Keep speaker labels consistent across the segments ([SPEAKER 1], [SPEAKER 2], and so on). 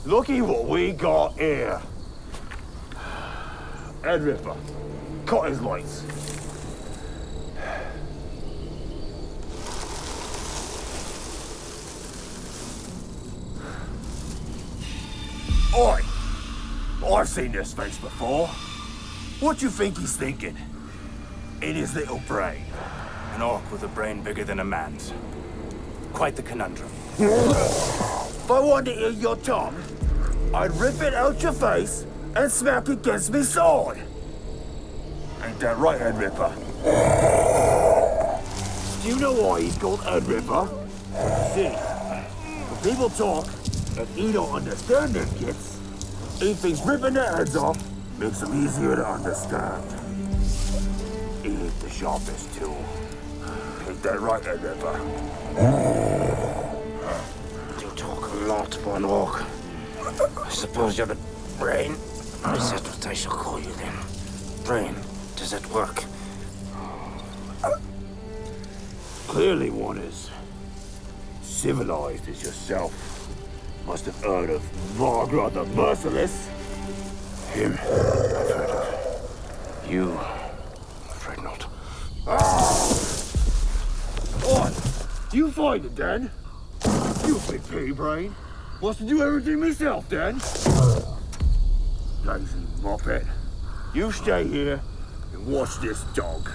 [SPEAKER 1] Looky what we got here. Head Ripper. Cut his lights. Oi! I've seen this face before. What do you think he's thinking? In his little brain.
[SPEAKER 2] An orc with a brain bigger than a man's. Quite the conundrum.
[SPEAKER 1] If I wanted to eat your tongue, I'd rip it out your face and smack it against me sword. Ain't that right, Head Ripper? Do you know why he's called Head Ripper? See, when people talk and he don't understand them kids, he thinks ripping their heads off makes them easier to understand. He ain't the sharpest tool. Ain't that right, Head Ripper?
[SPEAKER 3] You talk a lot for an orc. I suppose you're the brain? Is that what I shall call you then? Brain, does that work?
[SPEAKER 1] Clearly one is civilized as yourself. Must have heard of Margaret the Merciless.
[SPEAKER 3] Him, I've heard of. You, I'm afraid not.
[SPEAKER 1] What? You find it, then? You big pea brain. Wants to do everything myself, then? Lazy muppet. You stay here and watch this dog.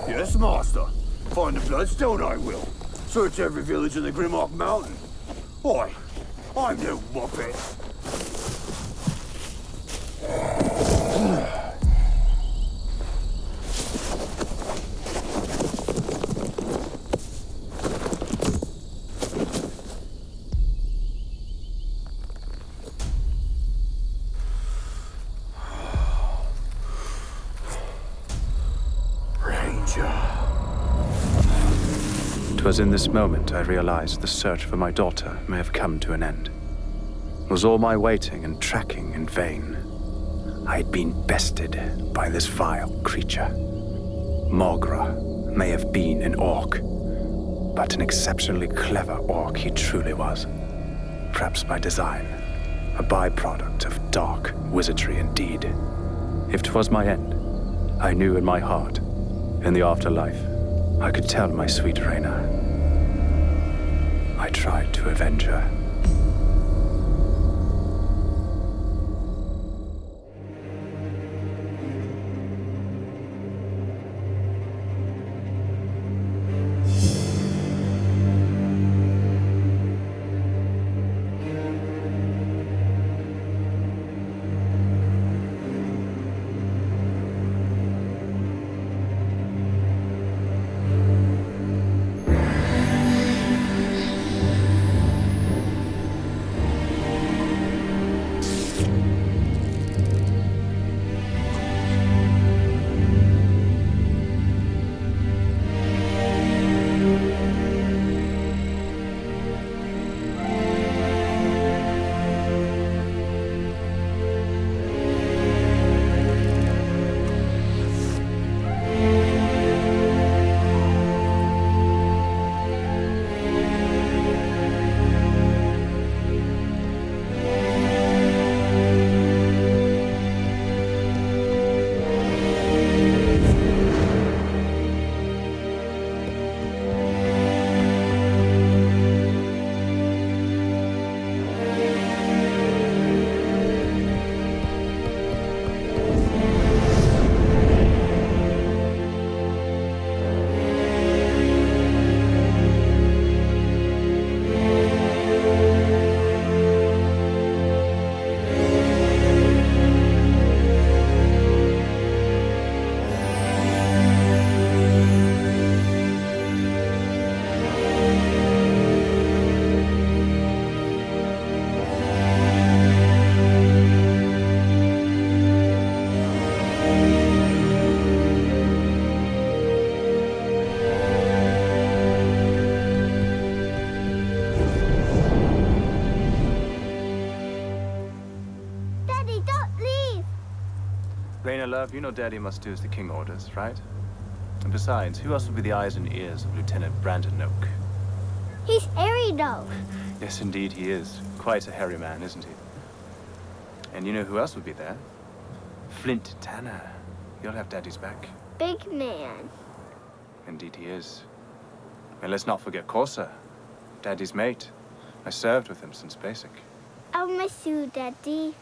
[SPEAKER 1] Yes, master. Find the Bloodstone, I will. Search every village in the Grimlock Mountain. Why, I'm no muppet.
[SPEAKER 4] It was in this moment I realized the search for my daughter may have come to an end. Was all my waiting and tracking in vain? I had been bested by this vile creature. Mogra may have been an orc, but an exceptionally clever orc he truly was. Perhaps by design, a byproduct of dark wizardry indeed. If 'twas my end, I knew in my heart, in the afterlife, I could tell my sweet Reyna. I tried to avenge her. Love, you know Daddy must do as the king orders, right? And besides, who else would be the eyes and ears of Lieutenant Brandon Oak?
[SPEAKER 5] He's hairy though.
[SPEAKER 4] Yes, indeed he is. Quite a hairy man, isn't he? And you know who else would be there? Flint Tanner. You'll have Daddy's back.
[SPEAKER 5] Big man.
[SPEAKER 4] Indeed he is. And let's not forget Corsa, Daddy's mate. I served with him since basic.
[SPEAKER 5] I'll miss you, Daddy.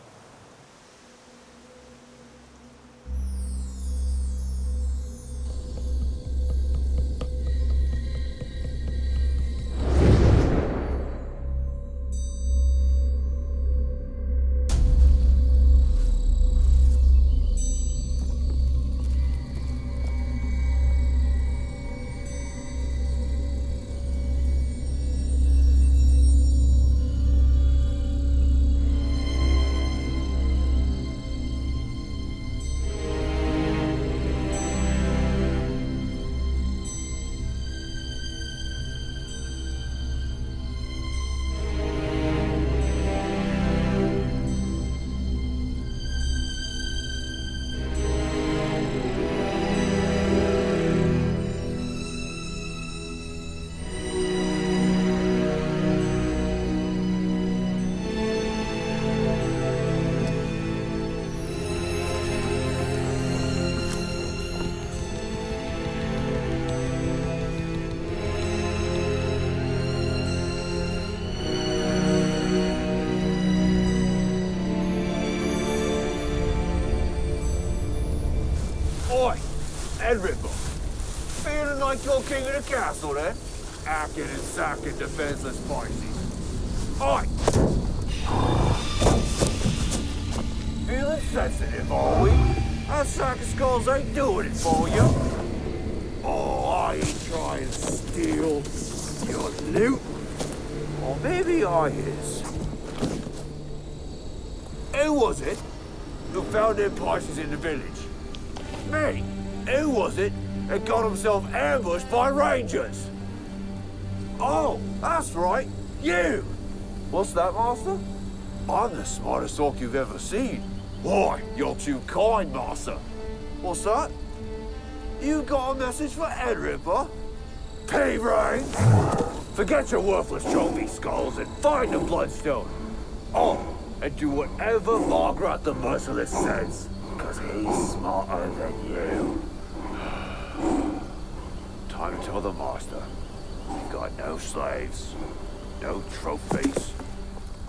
[SPEAKER 1] Feeling like you're king of the castle, then? Acting and sacking defenseless Pisces. Oi! Feeling sensitive, are we? Our sack of skulls ain't doing it for you. Oh, I ain't trying to steal your loot. Or maybe I is. Who was it who found them Pisces in the village? Me. Who was it that got himself ambushed by rangers? Oh, that's right, you! What's that, Master? I'm the smartest orc you've ever seen. Why, you're too kind, Master. What's that? You got a message for Edripper? P-Rain! Forget your worthless trophy skulls and find the Bloodstone. Oh, and do whatever Margaret the Merciless says, because he's smarter than you. Time to tell the Master, we've got no slaves, no trophies,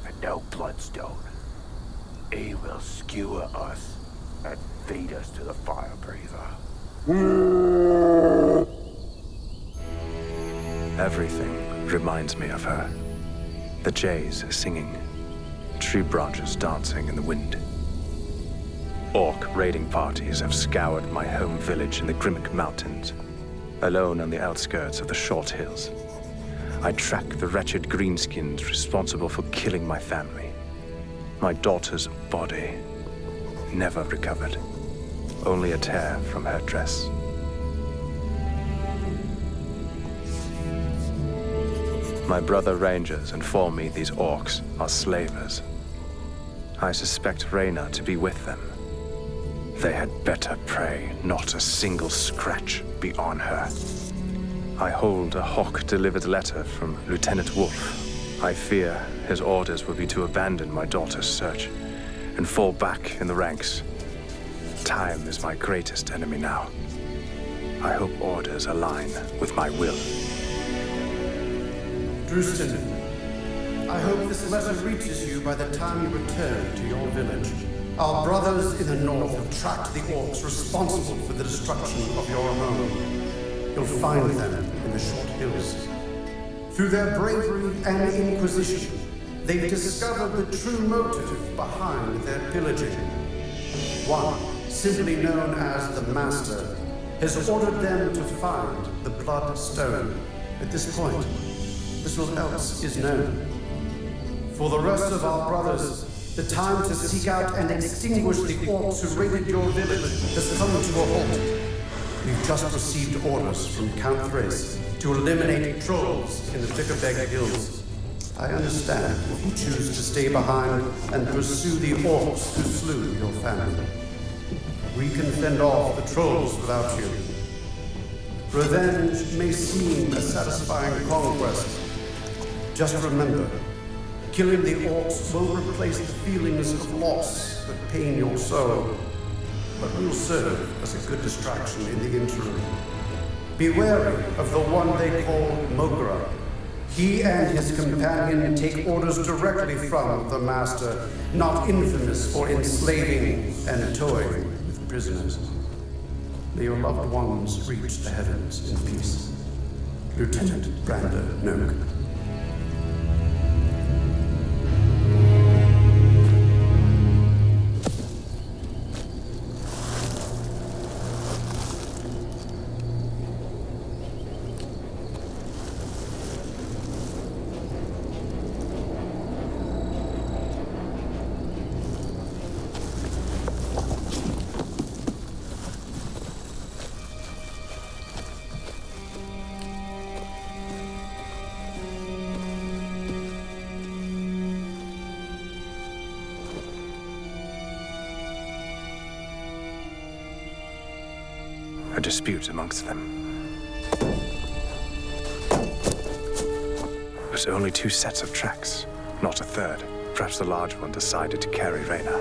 [SPEAKER 1] and no Bloodstone. He will skewer us and feed us to the fire breather.
[SPEAKER 4] Everything reminds me of her. The jays singing, tree branches dancing in the wind. Orc raiding parties have scoured my home village in the Grimmick Mountains. Alone on the outskirts of the Short Hills, I track the wretched greenskins responsible for killing my family. My daughter's body, never recovered. Only a tear from her dress. My brother rangers inform me these orcs are slavers. I suspect Reyna to be with them. They had better pray not a single scratch be on her. I hold a Hawk-delivered letter from Lieutenant Wolf. I fear his orders will be to abandon my daughter's search and fall back in the ranks. Time is my greatest enemy now. I hope orders align with my will.
[SPEAKER 6] Drustan, I hope this letter reaches you by the time you return to your village. Our brothers in the north have tracked the orcs responsible for the destruction of your home. You'll find them in the Short Hills. Through their bravery and inquisition, they've discovered the true motive behind their pillaging. One, simply known as the Master, has ordered them to find the Bloodstone. At this point, little else is known. For the rest of our brothers, the time to seek out and extinguish the orcs who raided your village has come to a halt. We've just received orders from Count Thrace to eliminate trolls in the Vickerbeg Hills. I understand if you choose to stay behind and pursue the orcs who slew your family. We can fend off the trolls without you. Revenge may seem a satisfying conquest. Just remember, killing the orcs won't replace the feelings of loss that pain your soul, but will serve as a good distraction in the interim. Be wary of the one they call Mogra. He and his companion take orders directly from the Master, not infamous for enslaving and toying with prisoners. May your loved ones reach the heavens in peace. Lieutenant Brander Noak.
[SPEAKER 4] A dispute amongst them. But only 2 sets of tracks, not a third. Perhaps the large one decided to carry Reyna.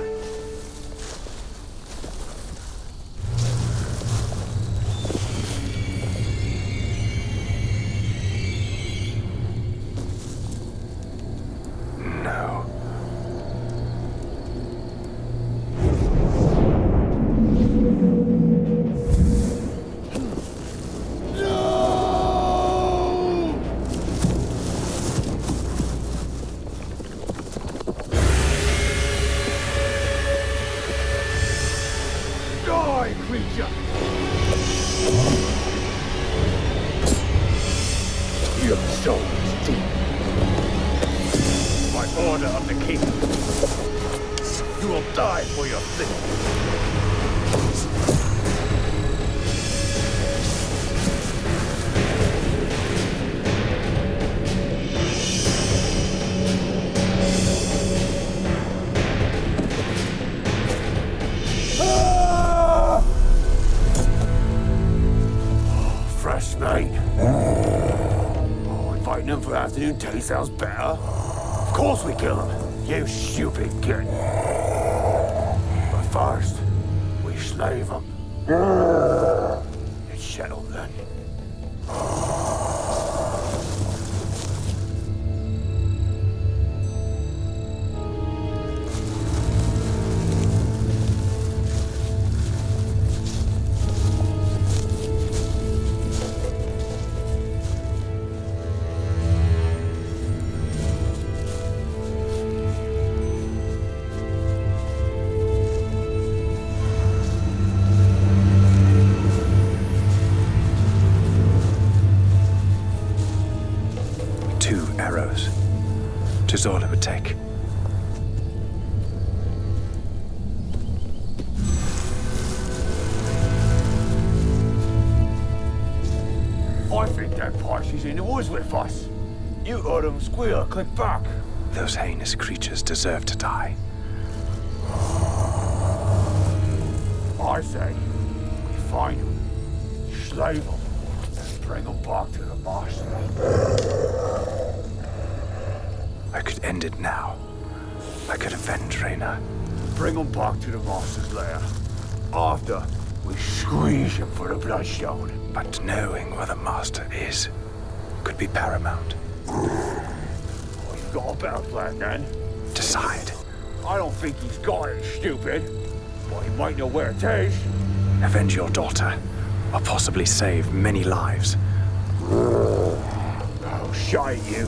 [SPEAKER 4] No.
[SPEAKER 1] Your soul is deep. By order of the king, you will die for your sin. Fresh mate. Inviting him for afternoon tea sounds better. Of course we kill him, you stupid git. But first, we slave him. It's settled then.
[SPEAKER 4] Arrows. 'Tis all it would take.
[SPEAKER 1] I think that Parsy's in the woods with us. You heard him squeal, click back.
[SPEAKER 4] Those heinous creatures deserve to die.
[SPEAKER 1] I say, we find him, slave him, and bring him back to the master.
[SPEAKER 4] I could end it now. I could avenge Reyna.
[SPEAKER 1] Bring him back to the master's lair. After, we squeeze him for the Bloodstone.
[SPEAKER 4] But knowing where the master is could be paramount.
[SPEAKER 1] Oh, you've got a better plan then?
[SPEAKER 4] Decide.
[SPEAKER 1] I don't think he's got it, stupid. But he might know where it is.
[SPEAKER 4] Avenge your daughter, or possibly save many lives.
[SPEAKER 1] Oh, shite you.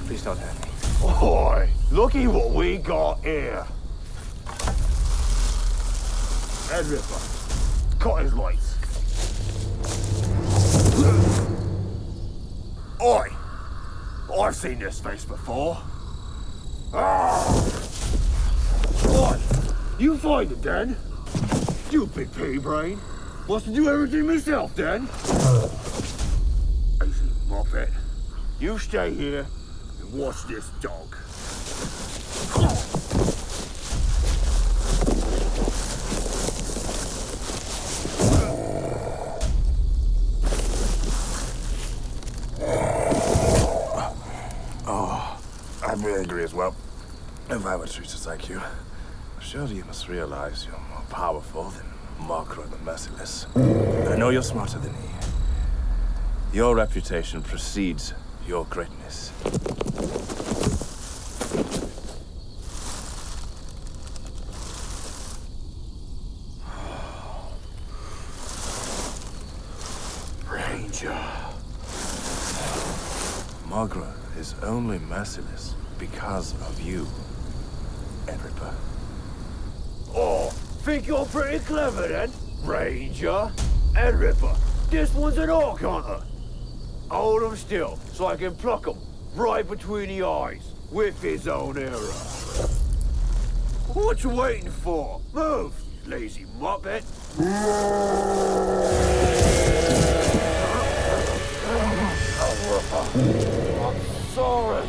[SPEAKER 2] Please don't hurt me.
[SPEAKER 1] Oi, looky what we got here. Head Ripper. Cut his lights. Oi! I've seen this face before. Ah! Oi! You find it then? Stupid pea brain. Must do everything myself, then. Lazy muppet. You stay here and watch this dog.
[SPEAKER 2] I'd be angry as well, if I were treated like you. Surely you must realize you're more powerful than Margaret the Merciless. And I know you're smarter than he. Your reputation precedes your greatness.
[SPEAKER 1] Ranger.
[SPEAKER 2] Margaret is only merciless because of you, Edripa.
[SPEAKER 1] Oh, think you're pretty clever then, Ranger? And Ripper, this one's an orc hunter. Hold him still, so I can pluck him right between the eyes with his own arrow. What you waiting for? Move, lazy muppet. I'm sorry.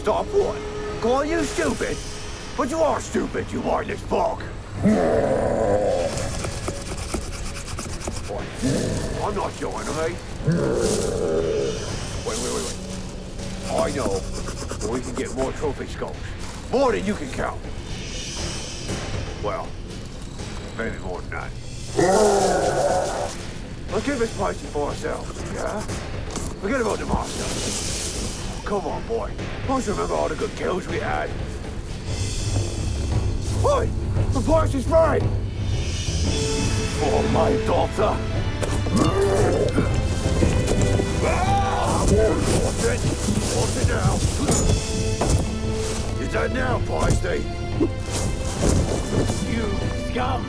[SPEAKER 1] Stop what? Call you stupid? But you are stupid, you mindless bog. I'm not your enemy. Wait. I know, but we can get more trophy skulls. More than you can count. Well, maybe more than that. Let's keep this spicy for ourselves, yeah? Forget about the monster. Come on, boy. Don't you remember all the good kills we had? Oi! The price is right! For my daughter! What's it now? You're dead now, Feisty!
[SPEAKER 2] You scum!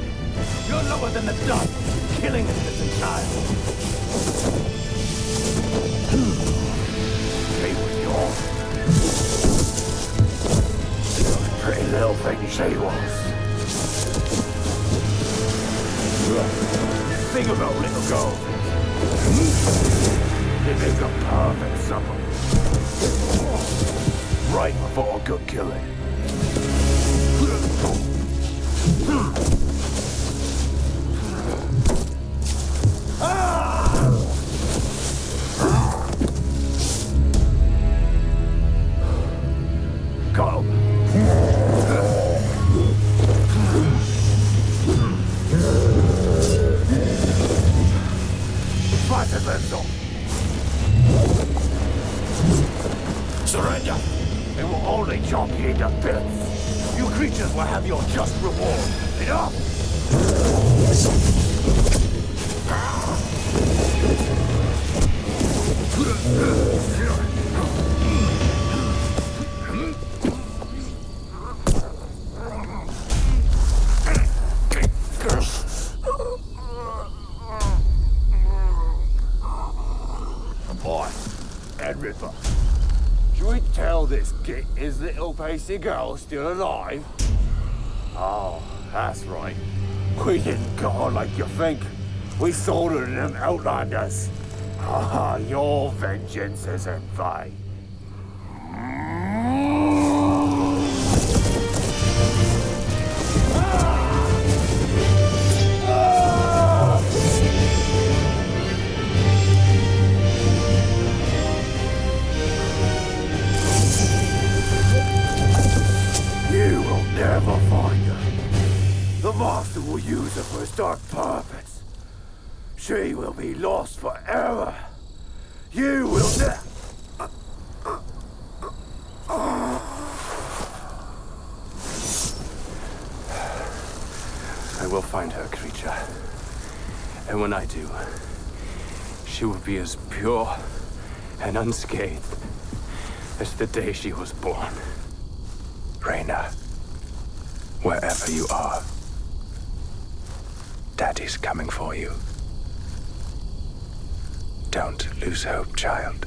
[SPEAKER 2] You're lower than the dust, killing an innocent child.
[SPEAKER 1] He was yours. Pretty little thing she was. Think about little girl. They make a perfect supper. Right before a good killing. Got him. Slice his limbs off. Surrender. It will only chop you into bits. You creatures will have your just reward. Enough! Boy, and Ripper. Should we tell this git his little pasty girl still alive? Oh, that's right. We didn't get on like you think. We sold her to them Outlanders. Ah, your vengeance is in vain. You will never find her. The master will use her for his dark purpose. She will be lost forever. You will
[SPEAKER 4] I will find her, creature. And when I do, she will be as pure and unscathed as the day she was born. Reyna, wherever you are, Daddy's coming for you. Don't lose hope, child.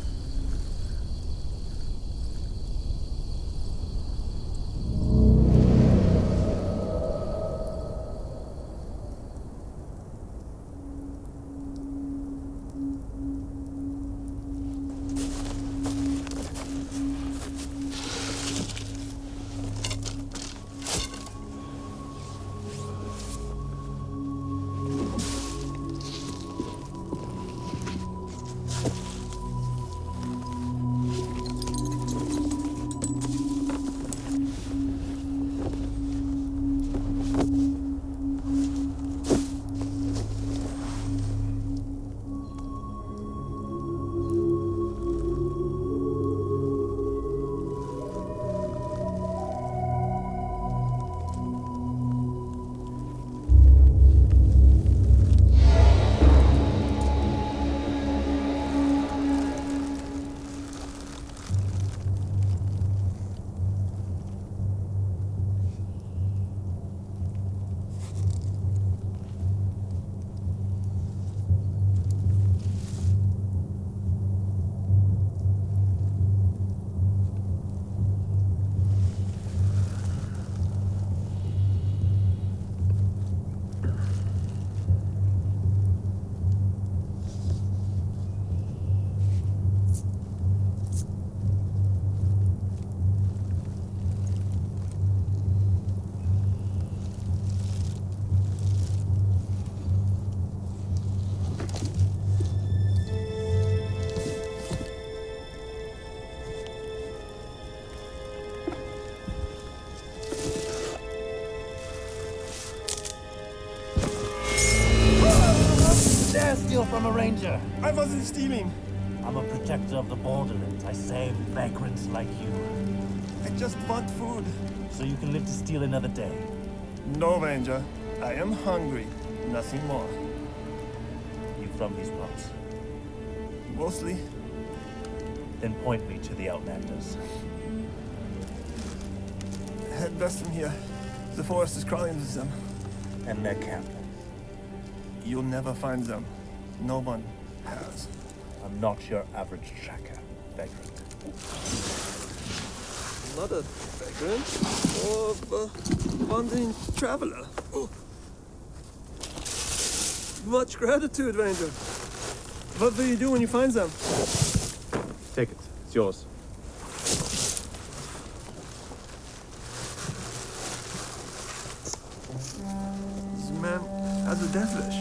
[SPEAKER 2] I wasn't stealing.
[SPEAKER 7] I'm a protector of the borderlands. I save vagrants like you.
[SPEAKER 2] I just want food.
[SPEAKER 7] So you can live to steal another day.
[SPEAKER 2] No, Ranger. I am hungry. Nothing more.
[SPEAKER 7] You from these parts?
[SPEAKER 2] Mostly.
[SPEAKER 7] Then point me to the Outlanders.
[SPEAKER 2] Head west from here. The forest is crawling with them.
[SPEAKER 7] And their camp.
[SPEAKER 2] You'll never find them. No one has.
[SPEAKER 7] I'm not your average tracker, vagrant.
[SPEAKER 2] Not a vagrant, or a wandering traveler. Oh. Much gratitude, Ranger. What will you do when you find them?
[SPEAKER 4] Take it. It's yours.
[SPEAKER 2] This man has a death wish.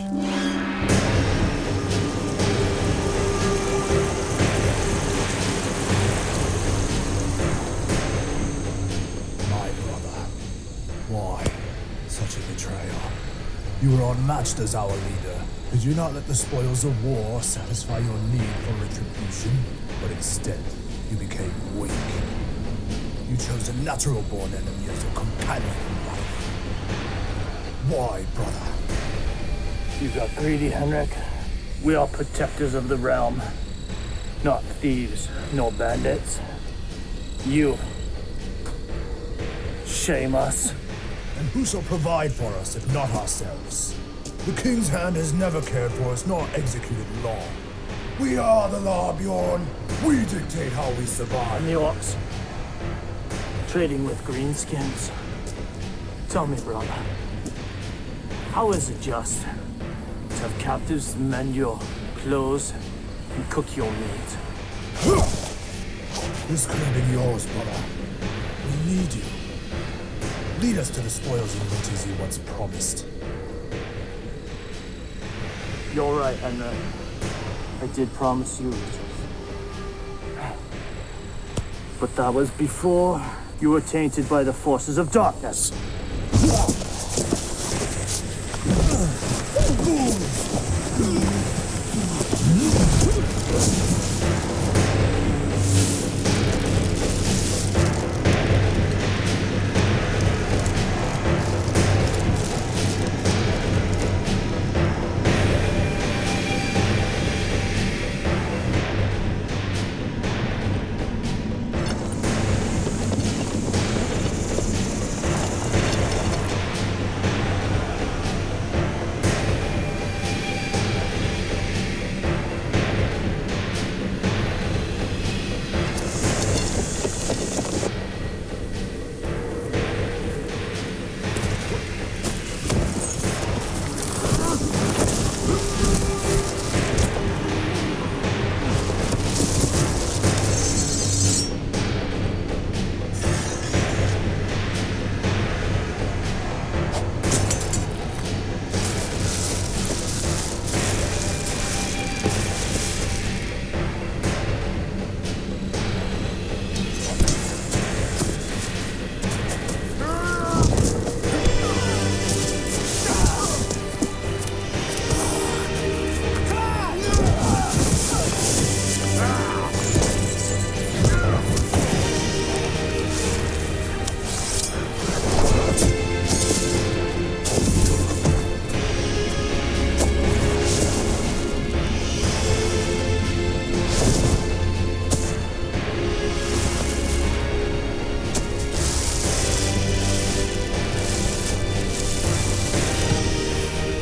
[SPEAKER 8] My brother. Why such a betrayal? You were unmatched as our leader. Did you not let the spoils of war satisfy your need for retribution? But instead, you became weak. You chose a natural-born enemy as your companion in life. Why, brother?
[SPEAKER 7] You got greedy, Henrik. We are protectors of the realm. Not thieves, nor bandits. You shame us.
[SPEAKER 8] And who shall provide for us if not ourselves? The King's hand has never cared for us nor executed law. We are the law, Bjorn. We dictate how we survive.
[SPEAKER 7] And the orcs. Trading with greenskins. Tell me, brother. How is it just to have captives mend your clothes and cook your meat?
[SPEAKER 8] This could have been yours, brother. We need you. Lead us to the spoils and riches you once promised.
[SPEAKER 7] You're right, Henrik. I did promise you riches. But that was before you were tainted by the forces of darkness.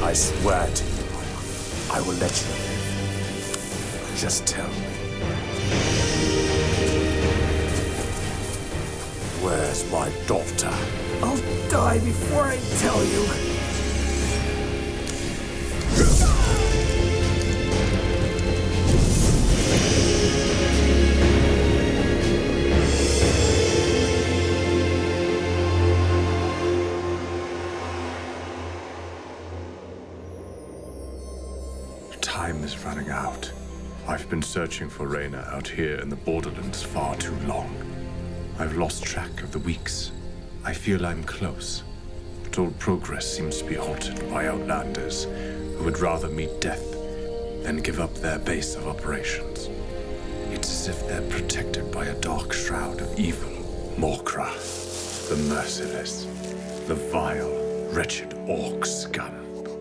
[SPEAKER 8] I swear to you, I will let you live. Just tell me. Where's my daughter?
[SPEAKER 7] I'll die before I tell you.
[SPEAKER 4] Time is running out. I've been searching for Reyna out here in the borderlands far too long. I've lost track of the weeks. I feel I'm close, but all progress seems to be halted by Outlanders who would rather meet death then give up their base of operations. It's as if they're protected by a dark shroud of evil. Morkra, the merciless, the vile, wretched orc scum,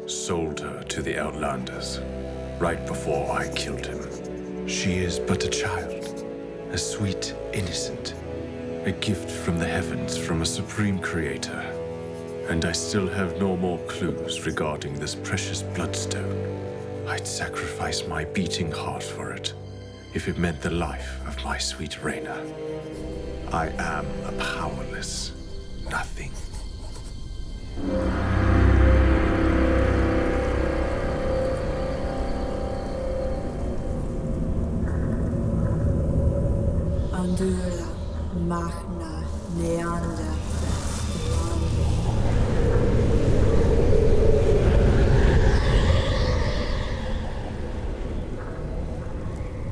[SPEAKER 4] sold her to the Outlanders right before I killed him. She is but a child, a sweet innocent, a gift from the heavens from a supreme creator. And I still have no more clues regarding this precious Bloodstone. I'd sacrifice my beating heart for it, if it meant the life of my sweet Reyna. I am a powerless nothing.
[SPEAKER 9] Andura, Magna, Neander,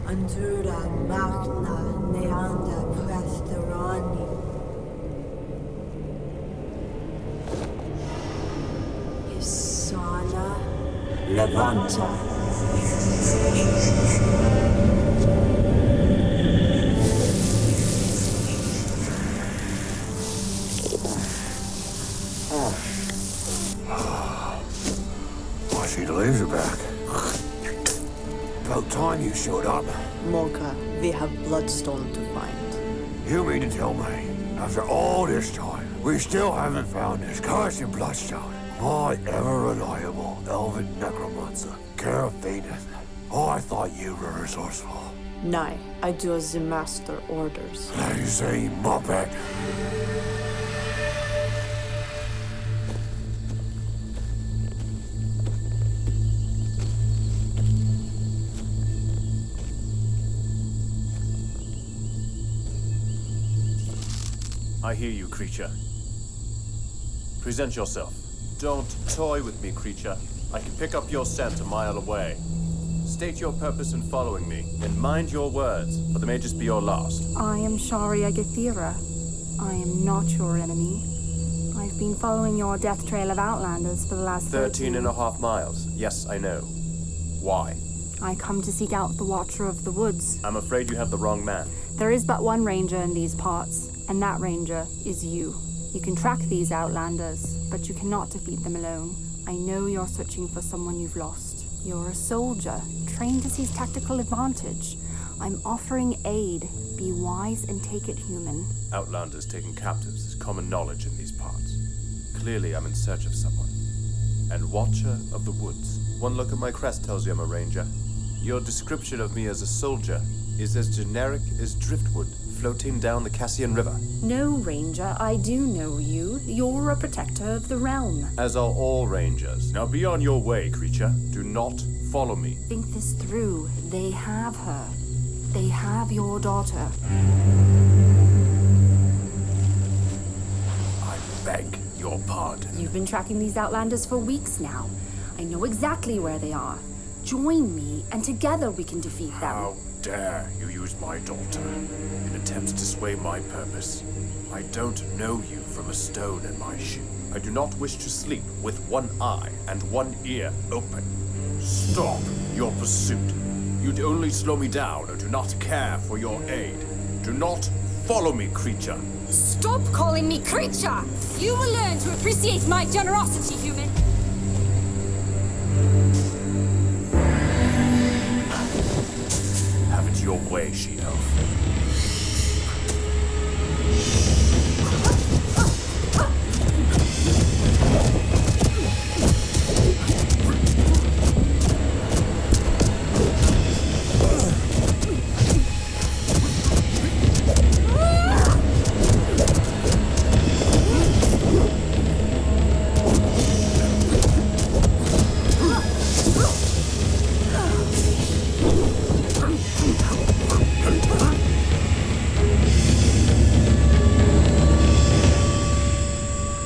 [SPEAKER 9] Andura, Magna, Neander, Presterani. Isana, Levanta.
[SPEAKER 1] The leaves are back. About time you showed up.
[SPEAKER 9] Morka, we have Bloodstone to find.
[SPEAKER 1] You mean to tell me, after all this time, we still haven't found this cursed Bloodstone? My ever-reliable elven necromancer, Carafeneth. Oh, I thought you were resourceful.
[SPEAKER 9] Nay, I do as the master orders.
[SPEAKER 1] Lazy muppet.
[SPEAKER 10] I hear you, creature. Present yourself. Don't toy with me, creature. I can pick up your scent a mile away. State your purpose in following me, and mind your words, for they may just be your last.
[SPEAKER 11] I am Sharia Gathira. I am not your enemy. I've been following your death trail of Outlanders for the last
[SPEAKER 10] 13 and a half miles. Yes, I know. Why?
[SPEAKER 11] I come to seek out the Watcher of the Woods.
[SPEAKER 10] I'm afraid you have the wrong man.
[SPEAKER 11] There is but one ranger in these parts, and that ranger is you. You can track these Outlanders, but you cannot defeat them alone. I know you're searching for someone you've lost. You're a soldier, trained to seize tactical advantage. I'm offering aid. Be wise and take it human.
[SPEAKER 10] Outlanders taken captives is common knowledge in these parts. Clearly, I'm in search of someone. And Watcher of the Woods. One look at my crest tells you I'm a ranger. Your description of me as a soldier is as generic as driftwood floating down the Cassian River.
[SPEAKER 11] No, Ranger, I do know you. You're a protector of the realm.
[SPEAKER 10] As are all rangers. Now be on your way, creature. Do not follow me.
[SPEAKER 11] Think this through. They have her. They have your daughter.
[SPEAKER 10] I beg your pardon.
[SPEAKER 11] You've been tracking these Outlanders for weeks now. I know exactly where they are. Join me, and together we can defeat them.
[SPEAKER 10] How dare you use my daughter in attempts to sway my purpose? I don't know you from a stone in my shoe. I do not wish to sleep with one eye and one ear open. Stop your pursuit. You'd only slow me down and do not care for your aid. Do not follow me, creature.
[SPEAKER 11] Stop calling me creature! You will learn to appreciate my generosity, human.
[SPEAKER 10] Have it your way, she-elf.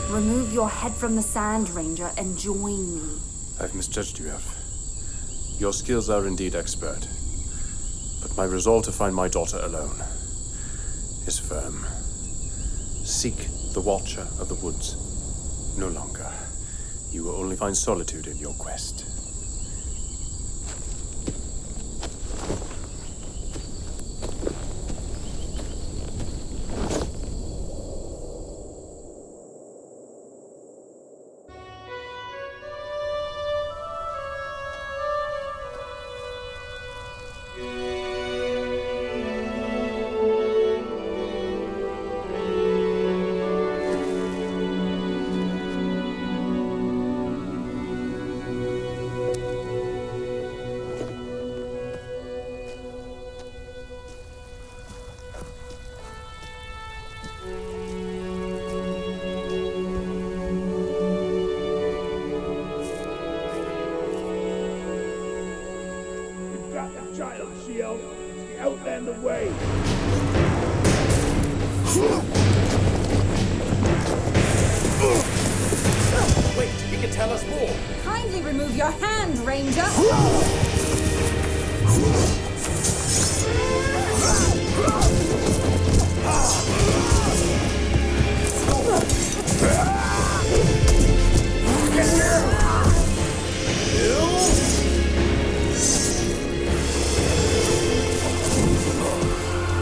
[SPEAKER 11] Remove your head from the sand, Ranger, and join me.
[SPEAKER 10] I've misjudged you, Elf. Your skills are indeed expert, but my resolve to find my daughter alone is firm. Seek the Watcher of the Woods no longer. You will only find solitude in your quest.
[SPEAKER 1] she-elf. It's the Outlander way.
[SPEAKER 10] Wait, he can tell us more.
[SPEAKER 11] Kindly remove your hand, Ranger.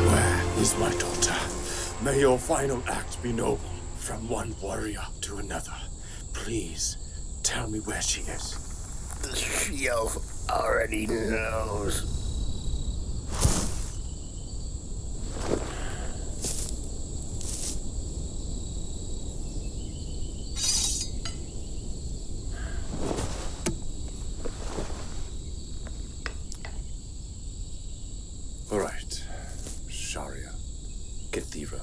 [SPEAKER 10] Where is my daughter? May your final act be noble, from one warrior to another. Please, tell me where she is.
[SPEAKER 3] The she-elf already knows.
[SPEAKER 10] All right, Sharia, Gethira.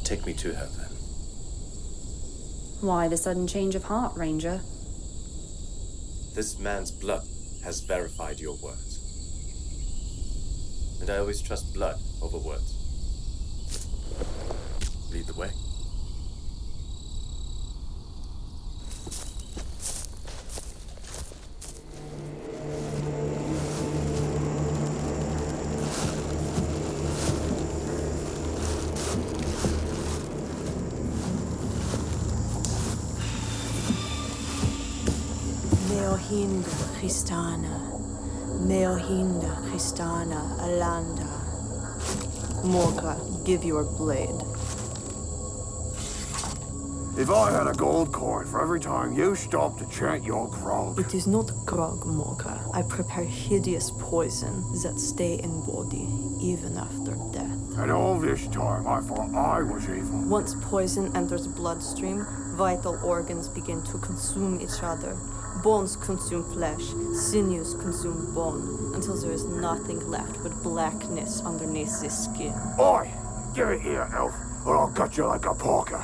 [SPEAKER 10] Take me to her then.
[SPEAKER 11] Why the sudden change of heart, Ranger?
[SPEAKER 10] This man's blood has verified your words. And I always trust blood over words. Lead the way.
[SPEAKER 9] Meohinda Christana, Meohinda Christana Alanda. Morka, give your blade.
[SPEAKER 1] If I had a gold coin for every time you stopped to chant your grog.
[SPEAKER 9] It is not grog, Morka. I prepare hideous poison that stay in body even after death.
[SPEAKER 1] And all this time I thought I was evil.
[SPEAKER 9] Once poison enters bloodstream, vital organs begin to consume each other. Bones consume flesh, sinews consume bone, until there is nothing left but blackness underneath the skin.
[SPEAKER 1] Oi! Give it here, elf, or I'll cut you like a porker.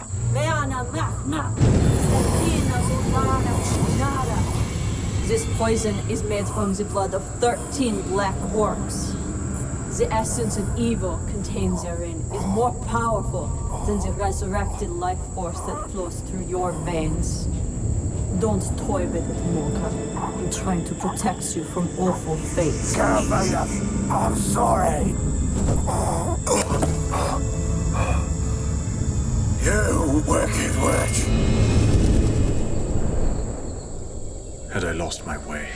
[SPEAKER 9] This poison is made from the blood of 13 black orcs. The essence of evil contained therein is more powerful than the resurrected life force that flows through your veins. Don't toy with it, Morka. I'm trying to protect you from awful fate.
[SPEAKER 1] I'm sorry. You wicked witch.
[SPEAKER 4] Had I lost my way?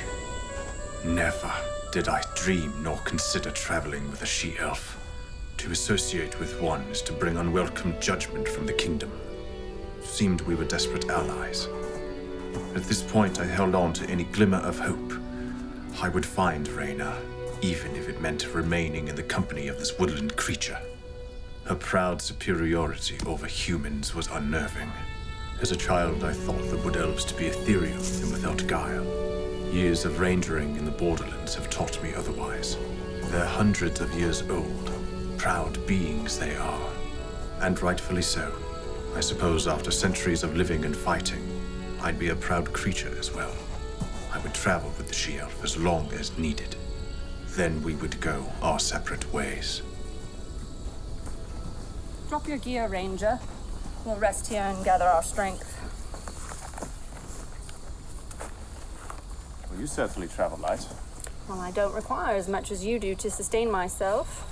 [SPEAKER 4] Never did I dream nor consider traveling with a she-elf. To associate with one is to bring unwelcome judgment from the kingdom. Seemed we were desperate allies. At this point, I held on to any glimmer of hope. I would find Reyna, even if it meant remaining in the company of this woodland creature. Her proud superiority over humans was unnerving. As a child, I thought the wood elves to be ethereal and without guile. Years of rangering in the borderlands have taught me otherwise. They're hundreds of years old. Proud beings they are. And rightfully so. I suppose after centuries of living and fighting, I'd be a proud creature as well. I would travel with the she-elf as long as needed. Then we would go our separate ways.
[SPEAKER 11] Drop your gear, Ranger. We'll rest here and gather our strength.
[SPEAKER 10] Well, you certainly travel light.
[SPEAKER 11] Well, I don't require as much as you do to sustain myself.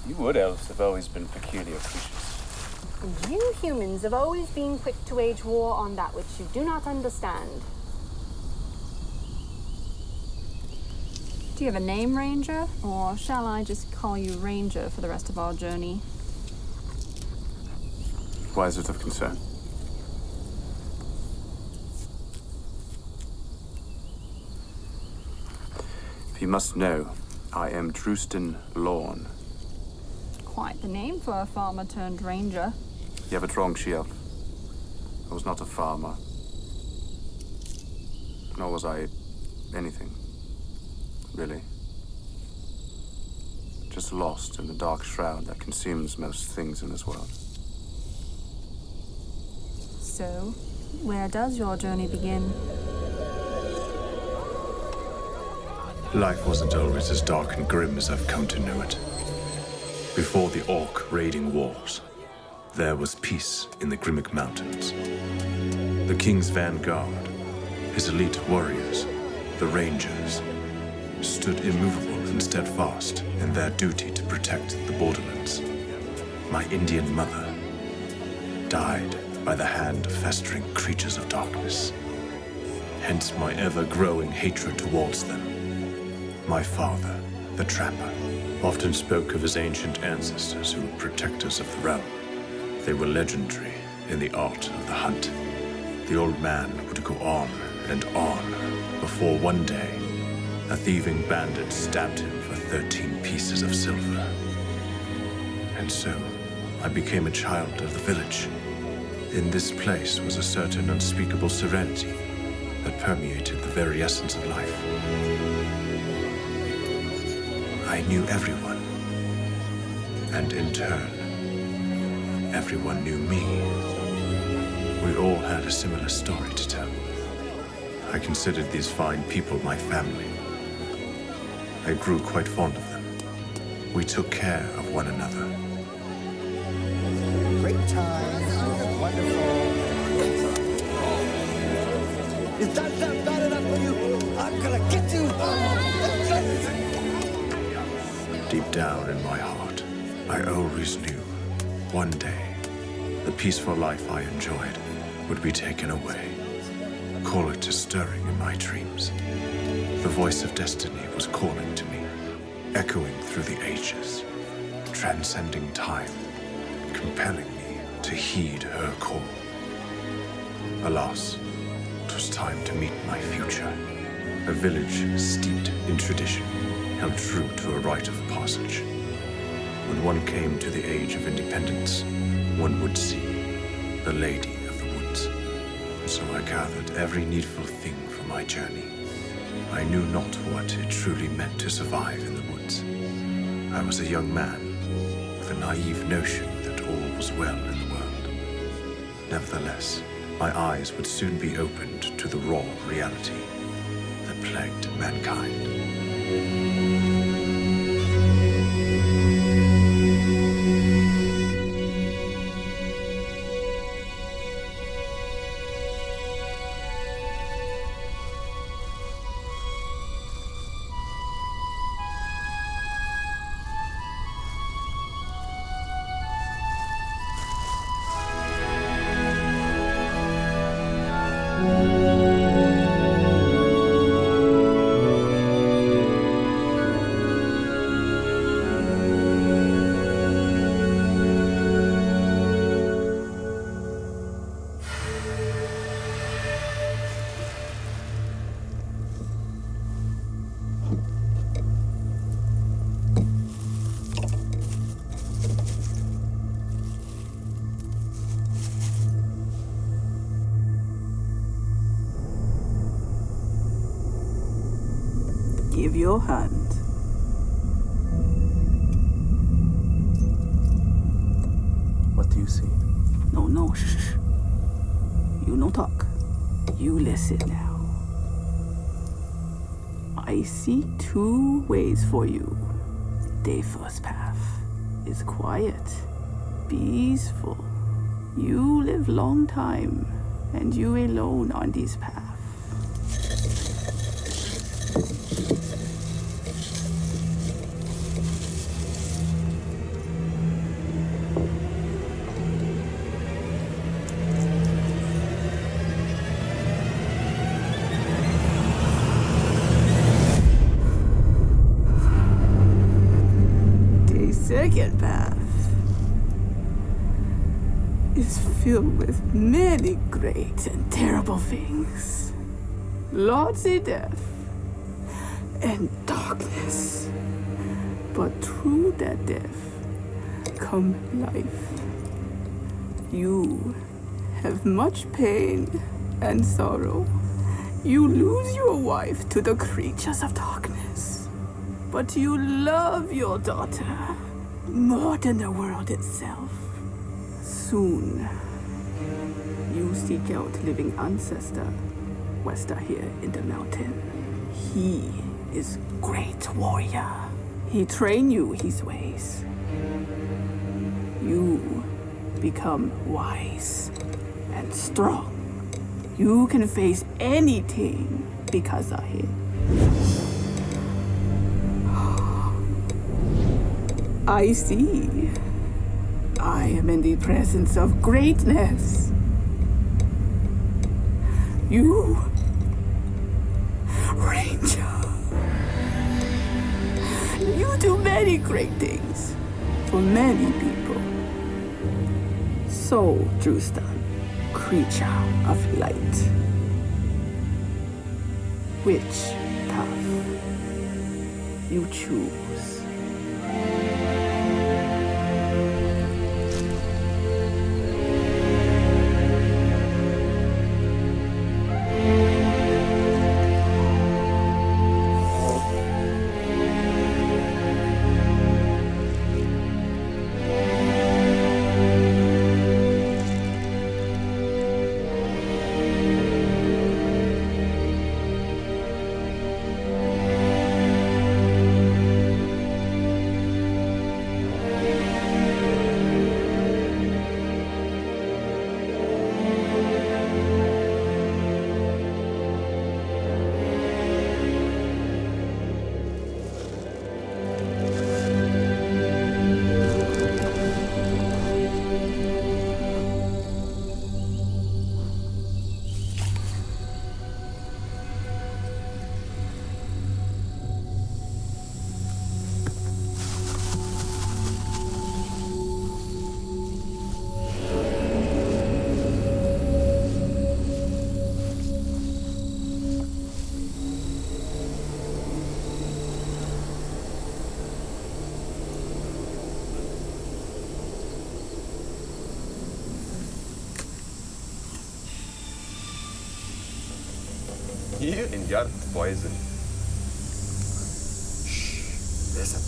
[SPEAKER 10] You wood elves have always been peculiar creatures.
[SPEAKER 11] And you humans have always been quick to wage war on that which you do not understand. Do you have a name, Ranger? Or shall I just call you Ranger for the rest of our journey?
[SPEAKER 10] Why is it of concern? If you must know, I am Drustan Lorne.
[SPEAKER 11] Quite the name for a farmer turned ranger.
[SPEAKER 10] You have it wrong, she-elf. I was not a farmer. Nor was I anything, really. Just lost in the dark shroud that consumes most things in this world.
[SPEAKER 11] So, where does your journey begin?
[SPEAKER 4] Life wasn't always as dark and grim as I've come to know it. Before the Orc raiding wars, there was peace in the Grimmick Mountains. The King's vanguard, his elite warriors, the Rangers, stood immovable and steadfast in their duty to protect the borderlands. My Indian mother died by the hand of festering creatures of darkness. Hence my ever-growing hatred towards them. My father, the Trapper, often spoke of his ancient ancestors who were protectors of the realm. They were legendary in the art of the hunt. The old man would go on and on before one day a thieving bandit stabbed him for 13 pieces of silver. And so I became a child of the village. In this place was a certain unspeakable serenity that permeated the very essence of life. I knew everyone, and in turn, everyone knew me. We all had a similar story to tell. I considered these fine people my family. I grew quite fond of them. We took care of one another.
[SPEAKER 12] Great time, wonderful. Is that bad enough for you? I'm gonna get you!
[SPEAKER 4] Deep down in my heart, I always knew, one day, the peaceful life I enjoyed would be taken away. Call it a stirring in my dreams. The voice of destiny was calling to me, echoing through the ages, transcending time, compelling me to heed her call. Alas, 'twas time to meet my future. A village steeped in tradition, held true to a rite of passage. When one came to the age of independence, one would see the Lady of the Woods. And so I gathered every needful thing for my journey. I knew not what it truly meant to survive in the woods. I was a young man with a naive notion that all was well in the world. Nevertheless, my eyes would soon be opened to the raw reality that plagued mankind.
[SPEAKER 13] Give your hand.
[SPEAKER 2] What do you see?
[SPEAKER 13] No, shh. You no talk. You listen now. I see two ways for you. The first path is quiet, peaceful. You live long time, and you alone on this path. Second path is filled with many great and terrible things. Lots of death and darkness. But through that death come life. You have much pain and sorrow. You lose your wife to the creatures of darkness. But you love your daughter more than the world itself. Soon, you seek out living ancestor, Wester here in the mountain. He is great warrior. He train you his ways. You become wise and strong. You can face anything because of him. I see. I am in the presence of greatness. You, Ranger. You do many great things for many people. So, Drustan, creature of light. Which path you choose?
[SPEAKER 2] You and your poison.
[SPEAKER 10] Shh. Listen.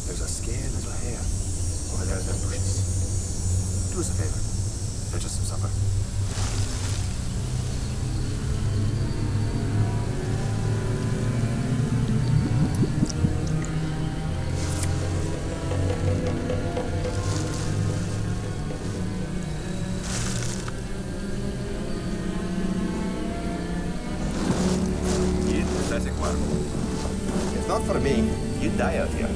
[SPEAKER 10] There's a scared little hare over there in the bushes. Do us a favor. Fetch us some supper.
[SPEAKER 2] If not for me, you'd die out here.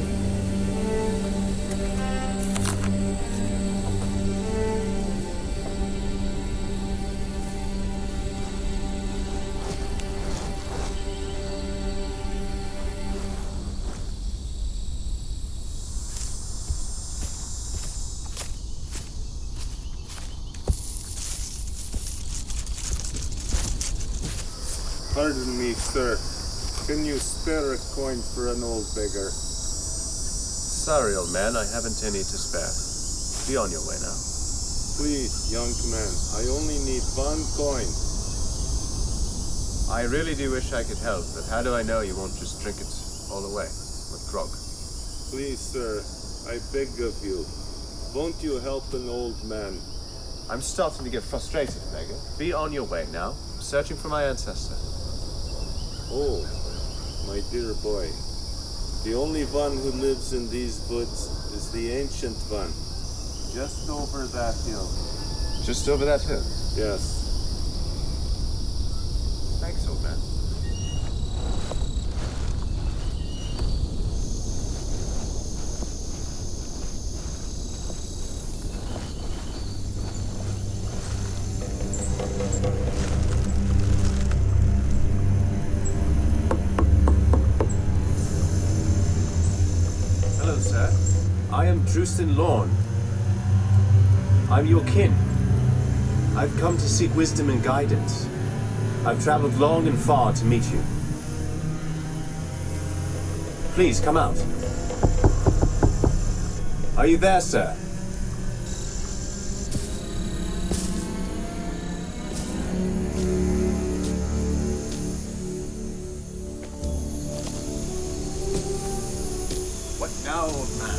[SPEAKER 14] Pardon me, sir. Can you spare a coin for an old beggar?
[SPEAKER 10] Sorry, old man, I haven't any to spare. Be on your way now.
[SPEAKER 14] Please, young man, I only need 1 coin.
[SPEAKER 10] I really do wish I could help, but how do I know you won't just drink it all away with grog?
[SPEAKER 14] Please, sir, I beg of you. Won't you help an old man?
[SPEAKER 10] I'm starting to get frustrated, beggar. Be on your way now. I'm searching for my ancestor.
[SPEAKER 14] Oh, my dear boy. The only one who lives in these woods is the ancient one. Just over that hill.
[SPEAKER 10] Just over that hill?
[SPEAKER 14] Yes.
[SPEAKER 10] Thanks, old man. Hello, sir. I am Drustan Lorne. I'm your kin. I've come to seek wisdom and guidance. I've traveled long and far to meet you. Please, come out. Are you there, sir? What now, old man? I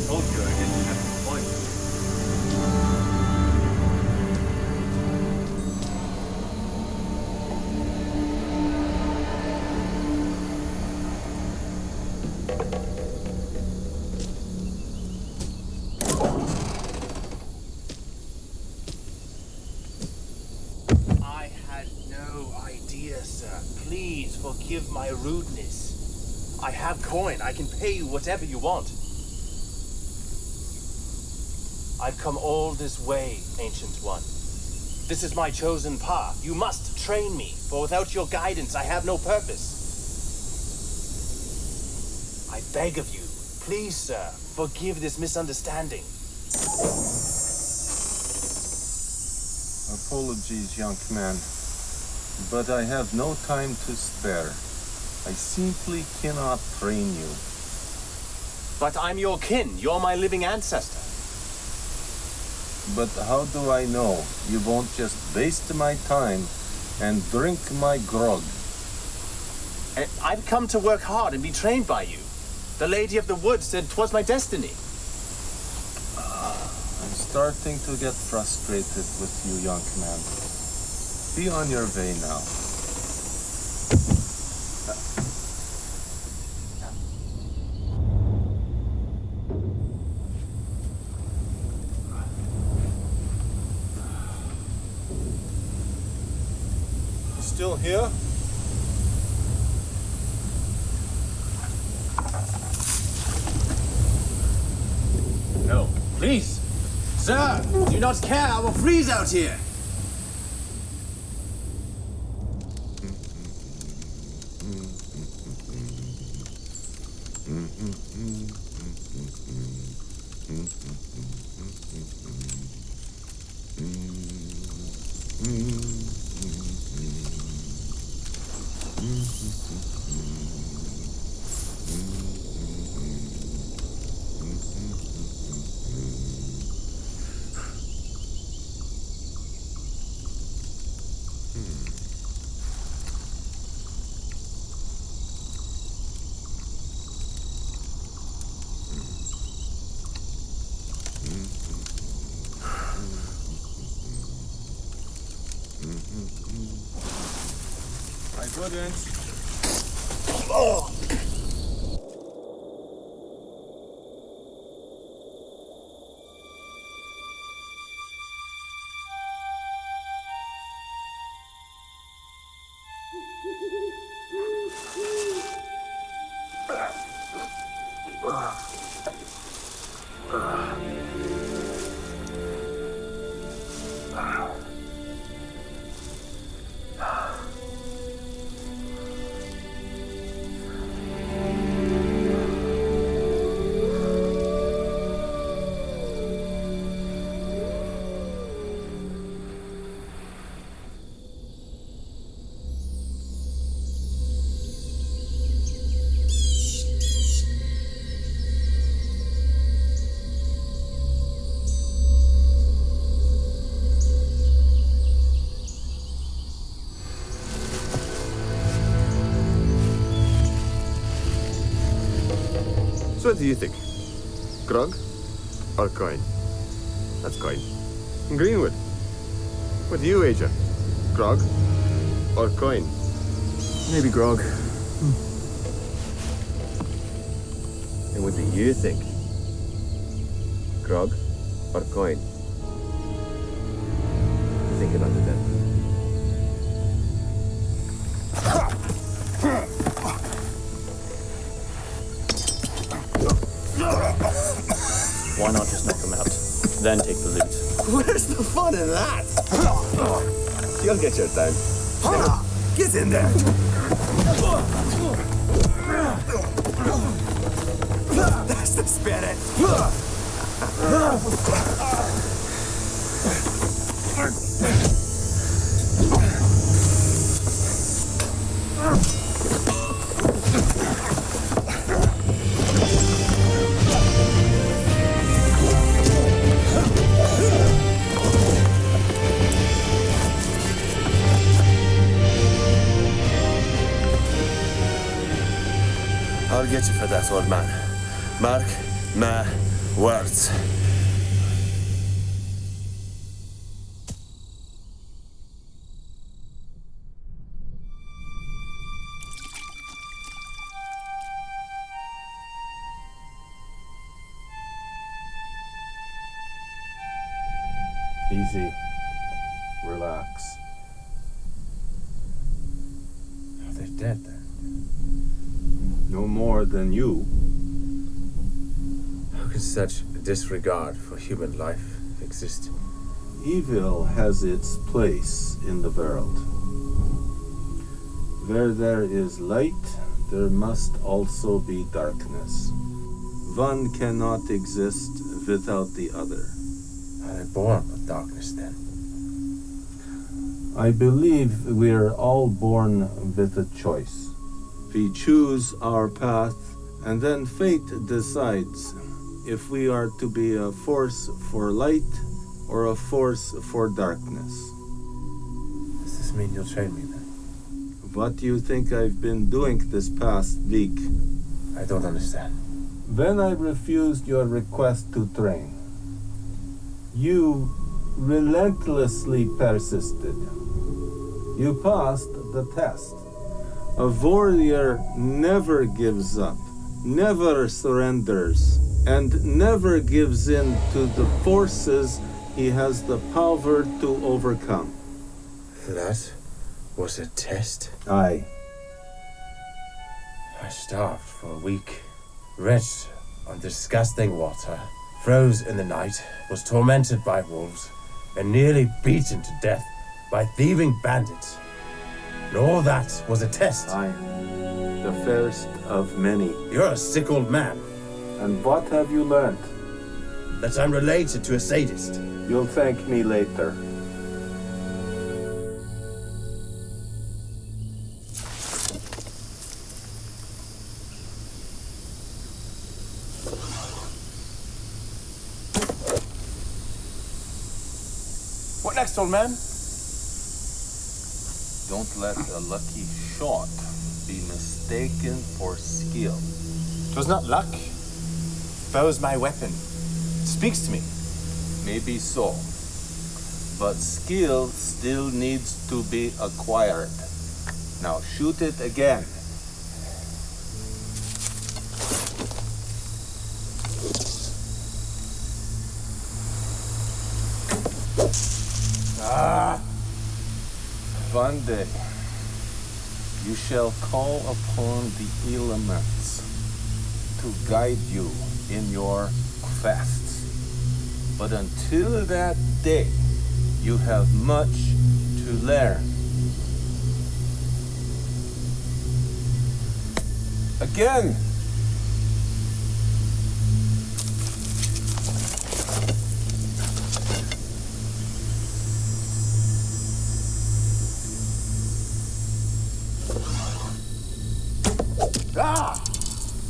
[SPEAKER 10] told you I didn't have an appointment.
[SPEAKER 15] my rudeness. I have coin. I can pay you whatever you want. I've come all this way, Ancient One. This is my chosen path. You must train me, for without your guidance, I have no purpose. I beg of you, please, sir, forgive this misunderstanding.
[SPEAKER 14] Apologies, young man, but I have no time to spare. I simply cannot train you.
[SPEAKER 15] But I'm your kin. You're my living ancestor.
[SPEAKER 14] But how do I know you won't just waste my time and drink my grog?
[SPEAKER 15] I've come to work hard and be trained by you. The Lady of the Woods said 'twas my destiny.
[SPEAKER 14] I'm starting to get frustrated with you, young man. Be on your way now.
[SPEAKER 2] Still here?
[SPEAKER 15] No, please. Sir, do not care. I will freeze out here.
[SPEAKER 2] I couldn't.
[SPEAKER 15] Oh.
[SPEAKER 16] So what do you think? Grog or coin? That's coin. Greenwood. What do you wager? Grog or coin?
[SPEAKER 4] Maybe grog.
[SPEAKER 16] And what do you think? Grog or coin? Think about it then.
[SPEAKER 15] Why not just knock him out, then take the loot?
[SPEAKER 16] Where's the fun in that? You'll get your time. Get in there. That's the spirit.
[SPEAKER 14] I'll get you for that, old man. Mark my words.
[SPEAKER 2] Easy. Relax.
[SPEAKER 4] They're dead then.
[SPEAKER 14] No more than you.
[SPEAKER 2] How can such disregard for human life exist?
[SPEAKER 14] Evil has its place in the world. Where there is light, there must also be darkness. One cannot exist without the other.
[SPEAKER 2] Are they born with darkness then?
[SPEAKER 14] I believe we're all born with a choice. We choose our path, and then fate decides if we are to be a force for light or a force for darkness.
[SPEAKER 2] Does this mean you'll train me then?
[SPEAKER 14] What do you think I've been doing this past week?
[SPEAKER 2] I don't understand.
[SPEAKER 14] When I refused your request to train, you relentlessly persisted. You passed the test. A warrior never gives up, never surrenders, and never gives in to the forces he has the power to overcome.
[SPEAKER 2] That was a test?
[SPEAKER 14] Aye.
[SPEAKER 2] I starved for a week, wretched on disgusting water, froze in the night, was tormented by wolves, and nearly beaten to death by thieving bandits. And all that was a test.
[SPEAKER 14] Aye. The first of many.
[SPEAKER 2] You're a sick old man.
[SPEAKER 14] And what have you learned?
[SPEAKER 2] That I'm related to a sadist.
[SPEAKER 14] You'll thank me later.
[SPEAKER 10] What next, old man?
[SPEAKER 14] Don't let a lucky shot be mistaken for skill.
[SPEAKER 10] 'Twas not luck. Bow's my weapon. Speaks to me.
[SPEAKER 14] Maybe so. But skill still needs to be acquired. Now shoot it again. One day, you shall call upon the elements to guide you in your quests. But until that day, you have much to learn. Again!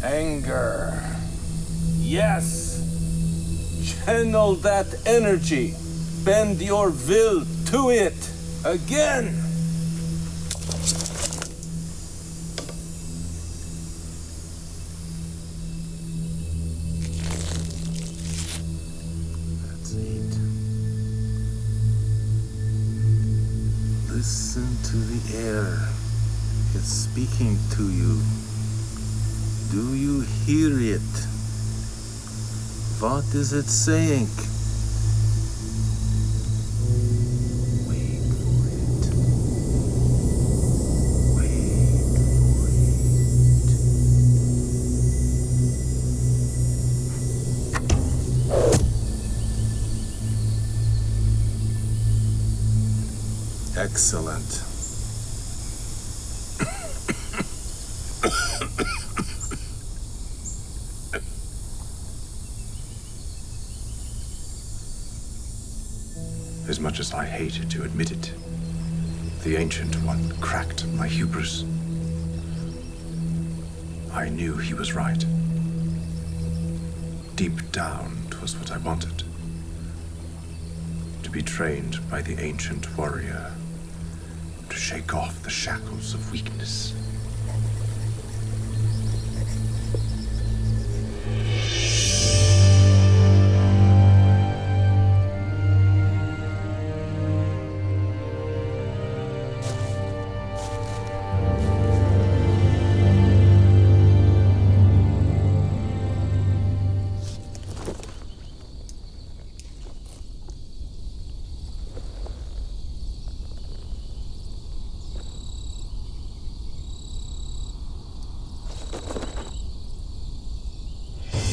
[SPEAKER 14] Anger. Yes. Channel that energy. Bend your will to it. Again. That's it. Listen to the air. It's speaking to you. Do you hear it? What is it saying? Wait for it. Wait for it. Excellent.
[SPEAKER 4] As much as I hated to admit it, the Ancient One cracked my hubris. I knew he was right. Deep down, 'twas what I wanted. To be trained by the Ancient Warrior, to shake off the shackles of weakness.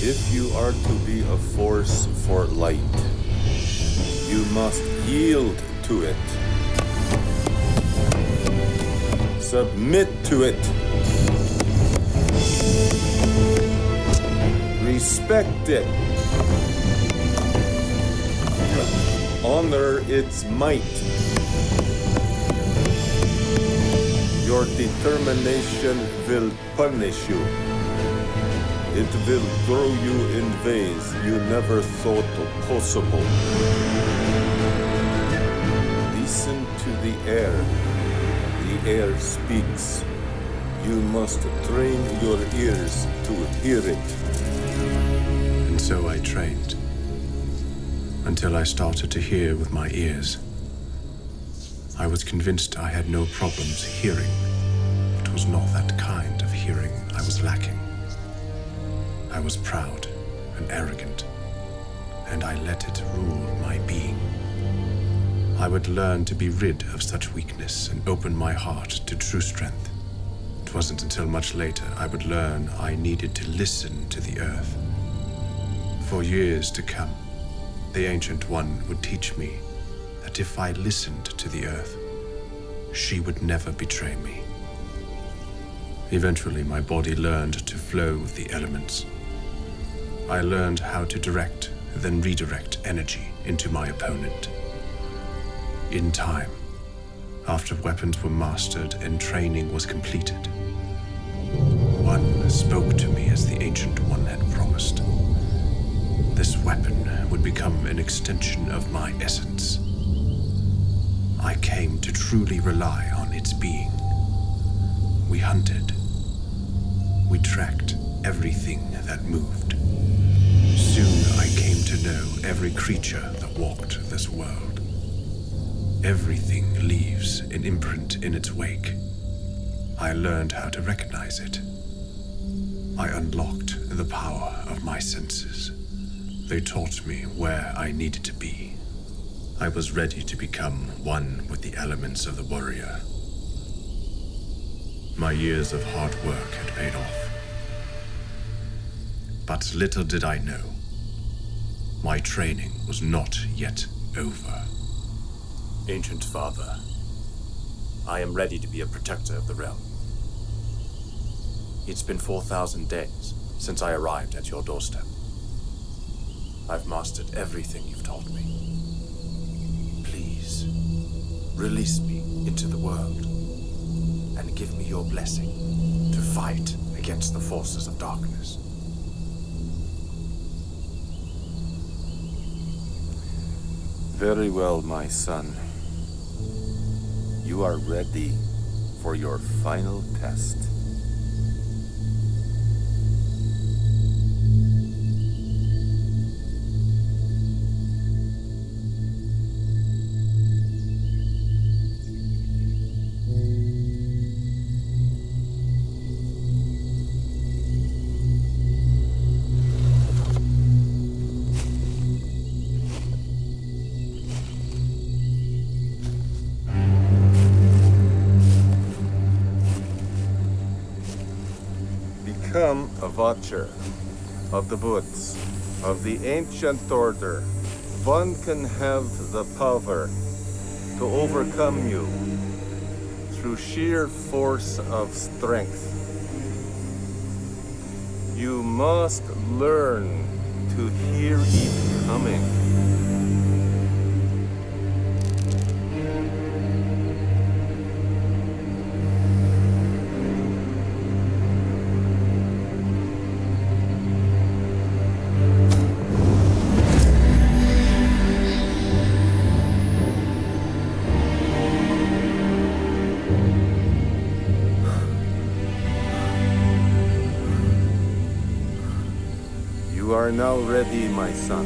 [SPEAKER 17] If you are to be a force for light, you must yield to it. Submit to it. Respect it. Honor its might. Your determination will punish you. It will throw you in ways you never thought possible. Listen to the air. The air speaks. You must train your ears to hear it.
[SPEAKER 4] And so I trained. Until I started to hear with my ears. I was convinced I had no problems hearing. It was not that kind of hearing I was lacking. I was proud and arrogant, and I let it rule my being. I would learn to be rid of such weakness and open my heart to true strength. It wasn't until much later I would learn I needed to listen to the earth. For years to come, the Ancient One would teach me that if I listened to the earth, she would never betray me. Eventually, my body learned to flow with the elements. I learned how to direct, then redirect energy into my opponent. In time, after weapons were mastered and training was completed, one spoke to me as the Ancient One had promised. This weapon would become an extension of my essence. I came to truly rely on its being. We hunted. We tracked everything that moved. Soon I came to know every creature that walked this world. Everything leaves an imprint in its wake. I learned how to recognize it. I unlocked the power of my senses. They taught me where I needed to be. I was ready to become one with the elements of the warrior. My years of hard work had paid off. But little did I know, my training was not yet over.
[SPEAKER 10] Ancient Father, I am ready to be a protector of the realm. It's been 4,000 days since I arrived at your doorstep. I've mastered everything you've taught me. Please, release me into the world and give me your blessing to fight against the forces of darkness.
[SPEAKER 17] Very well, my son. You are ready for your final test. Become a watcher of the woods, of the ancient order. One can have the power to overcome you through sheer force of strength. You must learn to hear it coming. You are now ready, my son.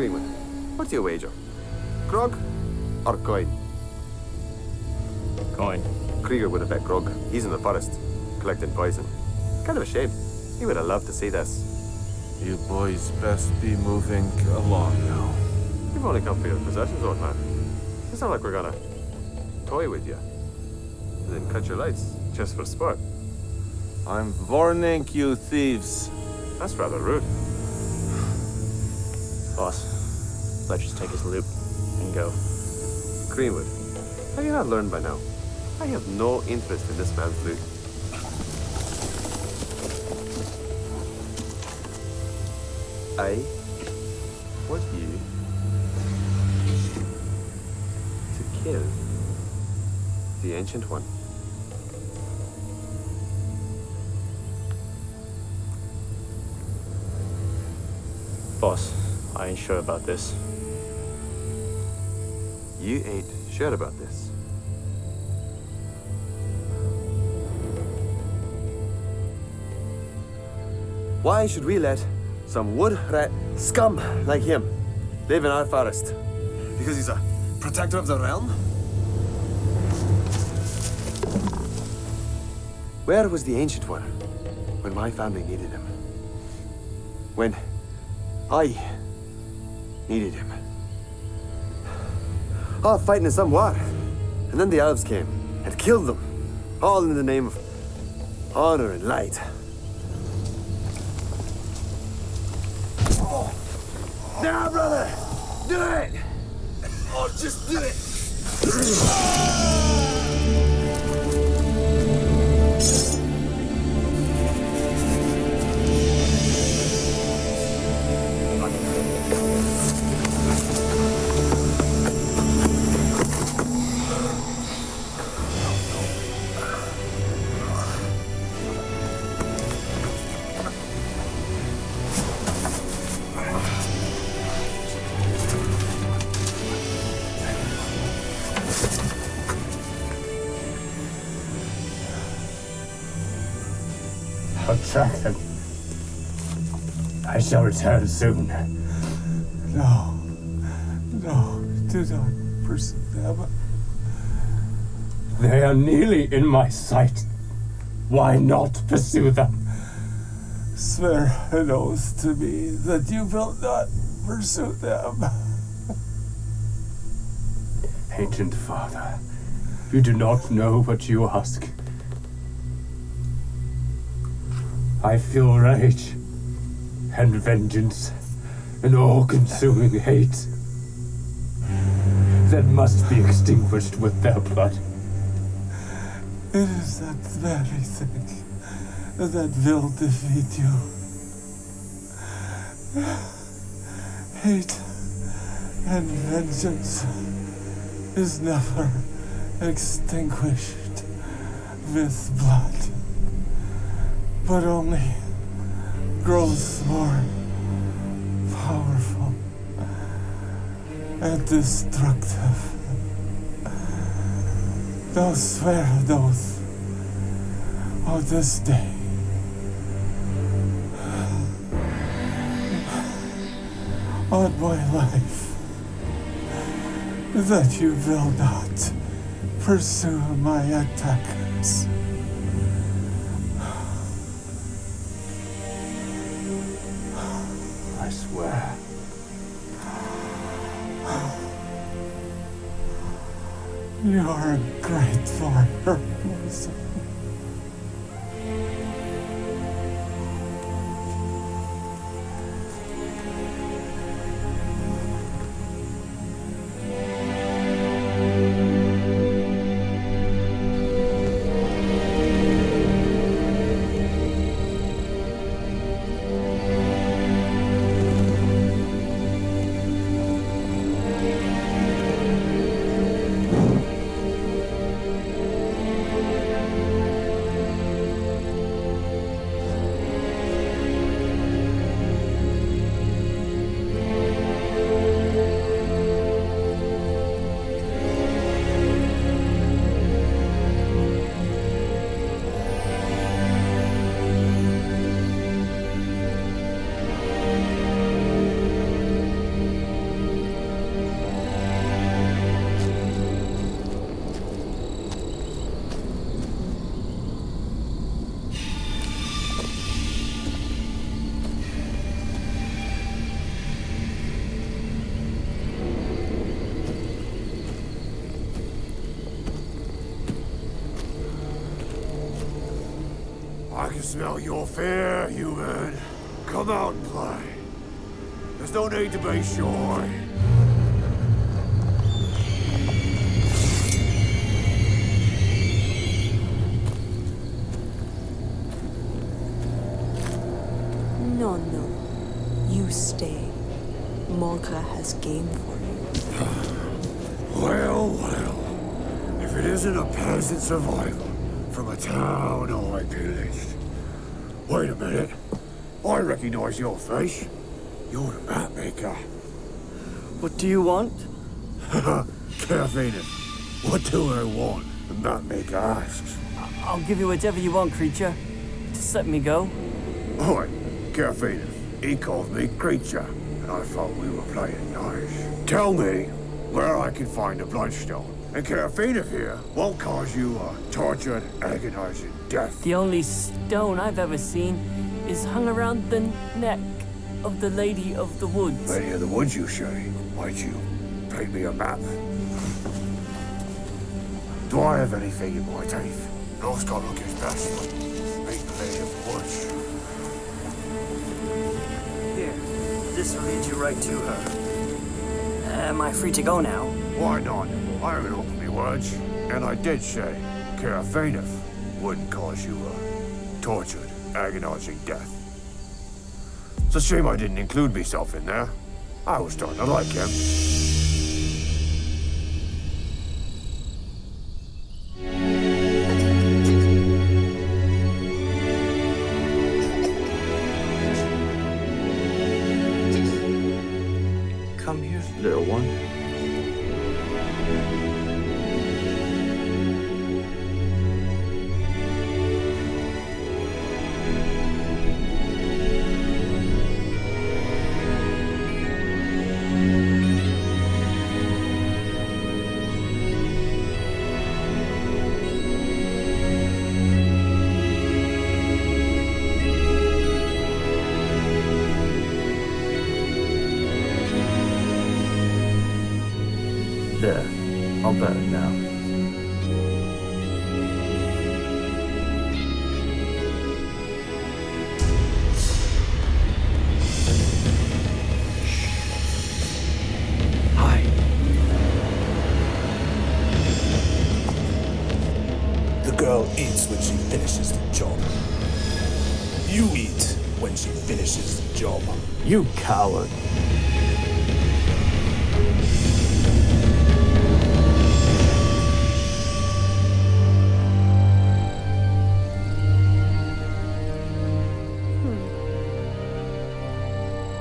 [SPEAKER 16] Greenwood, what's your wager? Grog or coin?
[SPEAKER 15] Coin.
[SPEAKER 16] Krieger would have bet Grog. He's in the forest, collecting poison. Kind of a shame. He would have loved to see this.
[SPEAKER 17] You boys best be moving along now.
[SPEAKER 16] You've only come for your possessions, old man. It's not like we're gonna toy with you. And then cut your lights, just for sport.
[SPEAKER 17] I'm warning you, thieves.
[SPEAKER 16] That's rather rude.
[SPEAKER 15] Boss, let's just take his loot and go.
[SPEAKER 16] Greenwood, have you not learned by now? I have no interest in this man's loot. I want you to kill the Ancient One.
[SPEAKER 15] Boss, I ain't sure about this.
[SPEAKER 16] You ain't sure about this? Why should we let some wood rat scum like him live in our forest? Because he's a protector of the realm? Where was the Ancient One when my family needed him? When I needed him? All fighting in some war. And then the elves came and killed them. All in the name of honor and light. Now, brother! Do it! Oh, just do it!
[SPEAKER 7] I'll track them. I shall return soon.
[SPEAKER 8] No. No, do not pursue them.
[SPEAKER 7] They are nearly in my sight. Why not pursue them?
[SPEAKER 8] Swear an oath to me that you will not pursue them.
[SPEAKER 7] Ancient Father, you do not know what you ask. I feel rage and vengeance and all-consuming hate that must be extinguished with their blood.
[SPEAKER 8] It is that very thing that will defeat you. Hate and vengeance is never extinguished with blood, but only grows more powerful and destructive. Now swear an oath on this day on my life that you will not pursue my attackers.
[SPEAKER 7] I swear.
[SPEAKER 8] You are a great warrior, my son.
[SPEAKER 1] can smell your fear, human. Come out and play. There's no need to be shy.
[SPEAKER 18] No, you stay. Morgra has game for you.
[SPEAKER 1] Well. If it isn't a peasant survivor from a town I pillaged. Wait a minute. I recognize your face. You're the map maker.
[SPEAKER 7] What do you want?
[SPEAKER 1] Carefina, what do I want? The map maker asks.
[SPEAKER 7] I'll give you whatever you want, creature. Just let me go.
[SPEAKER 1] Oi, Carefina. He called me creature, and I thought we were playing nice. Tell me where I can find the Bloodstone, and Carefina here won't cause you a tortured, agonizing death.
[SPEAKER 7] The only stone I've ever seen is hung around the neck of the Lady of the Woods.
[SPEAKER 1] Lady of the Woods, you say? Might you paint me a map? Do I have anything in my teeth? North got look his best. Make the Lady of the Woods.
[SPEAKER 7] Here, this will lead you right to her. Am I free to go now?
[SPEAKER 1] Why not? I haven't opened my words, and I did say Carafeneth wouldn't cause you a tortured, agonizing death. It's a shame I didn't include myself in there. I was starting to like him.
[SPEAKER 4] Come here, little one. There, I'll bet it now.
[SPEAKER 8] Hi. The girl eats when she finishes the job. You eat when she finishes the job.
[SPEAKER 7] You coward.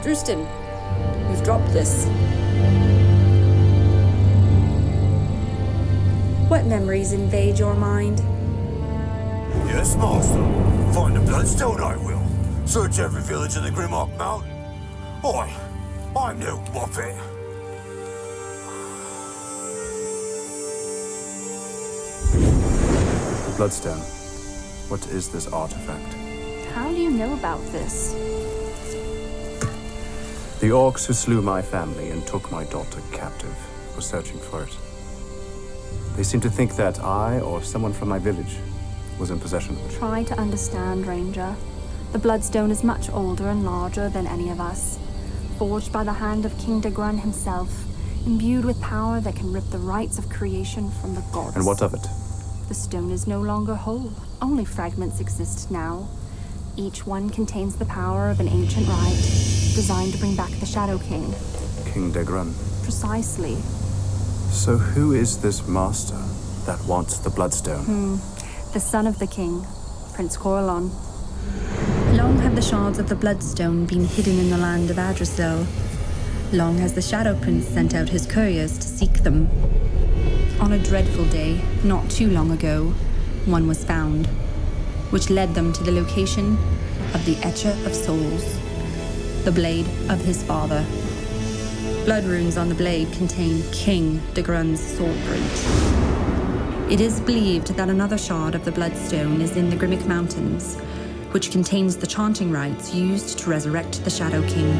[SPEAKER 11] Drustan, you've dropped this. What memories invade your mind?
[SPEAKER 1] Yes, master. Find the Bloodstone, I will. Search every village in the Grimlock Mountain. Oi, I'm no muppet.
[SPEAKER 4] The Bloodstone. What is this artifact?
[SPEAKER 11] How do you know about this?
[SPEAKER 4] The orcs who slew my family and took my daughter captive were searching for it. They seem to think that I, or someone from my village, was in possession of it.
[SPEAKER 11] Try to understand, Ranger. The Bloodstone is much older and larger than any of us. Forged by the hand of King Degrun himself, imbued with power that can rip the rights of creation from the gods.
[SPEAKER 4] And what of it?
[SPEAKER 11] The stone is no longer whole. Only fragments exist now. Each one contains the power of an ancient rite, designed to bring back the Shadow King.
[SPEAKER 4] King Degrun.
[SPEAKER 11] Precisely.
[SPEAKER 4] So who is this master that wants the Bloodstone?
[SPEAKER 11] The son of the king, Prince Corellon. Long have the shards of the Bloodstone been hidden in the land of Adrasil. Long has the Shadow Prince sent out his couriers to seek them. On a dreadful day, not too long ago, one was found, which led them to the location of the Etcher of Souls, the blade of his father. Blood runes on the blade contain King Degrun's swordprint. It is believed that another shard of the Bloodstone is in the Grimmick Mountains, which contains the chanting rites used to resurrect the Shadow King.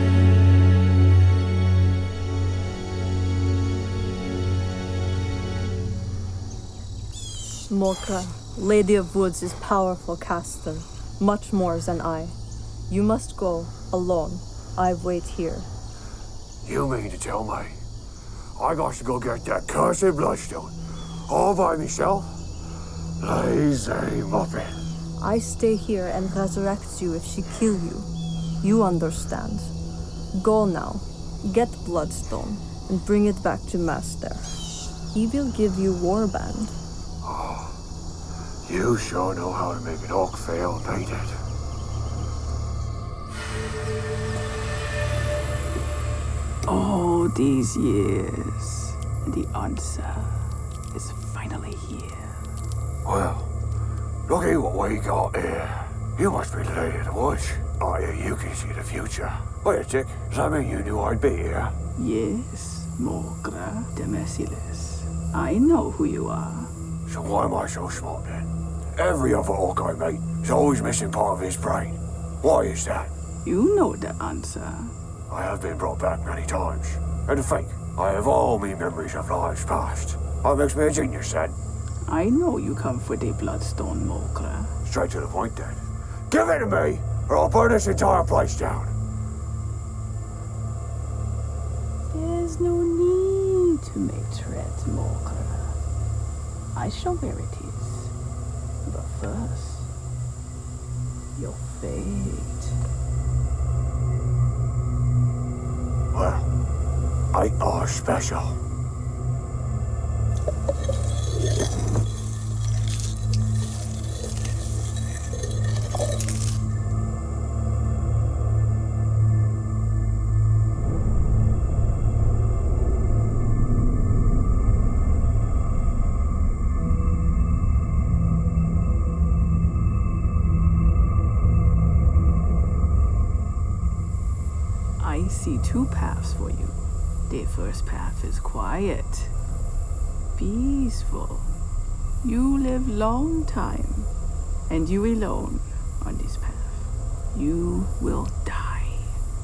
[SPEAKER 9] Morgra, Lady of Woods is powerful caster.
[SPEAKER 19] Much more than I. You must go alone. I wait here.
[SPEAKER 1] You mean to tell me I got to go get that cursed Bloodstone all by myself? Lazy muppet.
[SPEAKER 19] I stay here and resurrect you if she kill you. You understand. Go now. Get Bloodstone and bring it back to Master. He will give you warband.
[SPEAKER 1] Oh, you sure know how to make an orc fail, ain't it?
[SPEAKER 13] All these years, and the answer is finally here.
[SPEAKER 1] Well, looky what we got here. You must be the lady of the woods. I hear you can see the future. Wait a tick, does that mean you knew I'd be here?
[SPEAKER 13] Yes, Mogra de Merciless. I know who you are.
[SPEAKER 1] So why am I so smart then? Every other orc I meet is always missing part of his brain. Why is that?
[SPEAKER 13] You know the answer.
[SPEAKER 1] I have been brought back many times. And to think, I have all me memories of lives past. That makes me a genius then.
[SPEAKER 13] I know you come for the Bloodstone, Mogra.
[SPEAKER 1] Straight to the point then. Give it to me, or I'll burn this entire place down.
[SPEAKER 13] There's no need to make threats, Mogra. I show where it is. But first, your fate.
[SPEAKER 1] Well, I are special.
[SPEAKER 13] I see two paths for you. The first path is quiet, peaceful. You live long time, and you alone on this path. You will die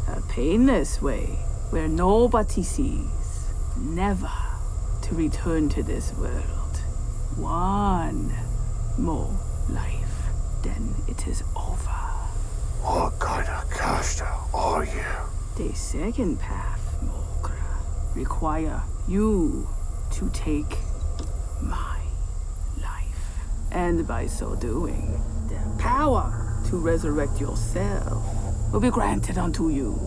[SPEAKER 13] a painless way where nobody sees, never to return to this world. One more life, then it is over.
[SPEAKER 1] What kind of caster are you?
[SPEAKER 13] The second path, Mogra, require you to take my life. And by so doing, the power to resurrect yourself will be granted unto you.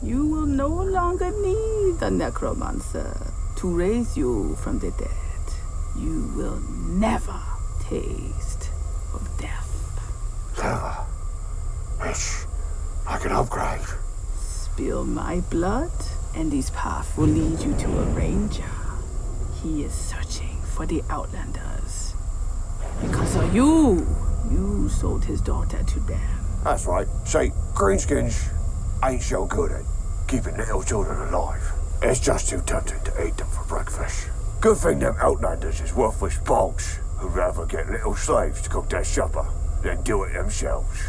[SPEAKER 13] You will no longer need the necromancer to raise you from the dead. You will never taste of death.
[SPEAKER 1] Never. It's like an upgrade.
[SPEAKER 13] Spill my blood, and this path will lead you to a ranger. He is searching for the Outlanders. Because of you, you sold his daughter to them.
[SPEAKER 1] That's right. See, greenskins ain't so good at keeping little children alive. It's just too tempting to eat them for breakfast. Good thing them Outlanders is worthless bogs who'd rather get little slaves to cook their supper than do it themselves.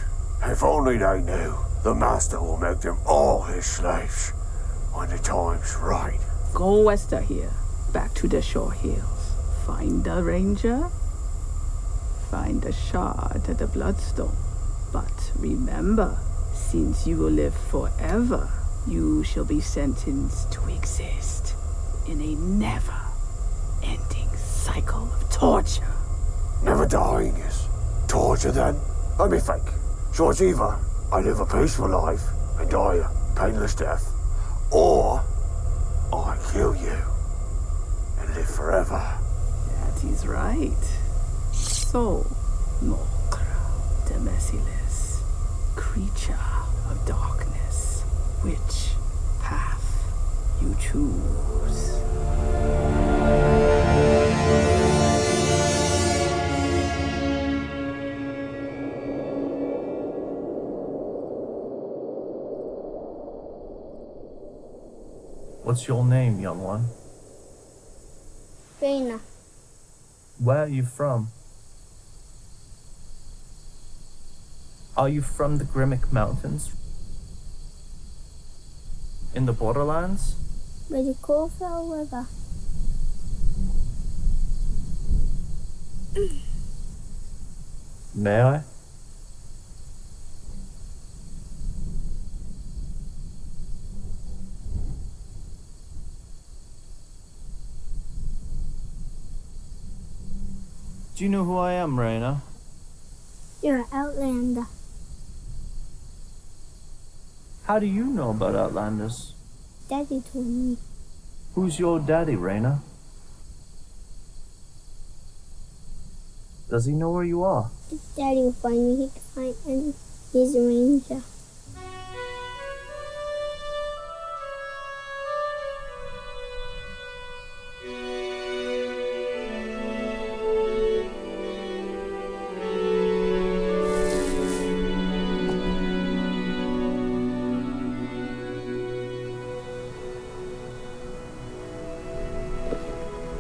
[SPEAKER 1] If only they knew, the master will make them all his slaves when the time's right.
[SPEAKER 13] Go west of here, back to the shore hills. Find the ranger, find the shard of the Bloodstone. But remember, since you will live forever, you shall be sentenced to exist in a never-ending cycle of torture.
[SPEAKER 1] Never dying is torture then? Let me think. So it's either I live a peaceful life and die a painless death, or I kill you and live forever.
[SPEAKER 13] That is right. So, Mogra, the merciless creature of darkness, which path you choose?
[SPEAKER 7] What's your name, young one?
[SPEAKER 5] Rena.
[SPEAKER 7] Where are you from? Are you from the Grimmick Mountains? In the Borderlands?
[SPEAKER 5] By the Coalfell River.
[SPEAKER 7] May I? Do you know who I am, Raina?
[SPEAKER 5] You're an Outlander.
[SPEAKER 7] How do you know about Outlanders?
[SPEAKER 5] Daddy told me.
[SPEAKER 7] Who's your daddy, Raina? Does he know where you are?
[SPEAKER 5] If Daddy will find me, he can find any. He's a ranger.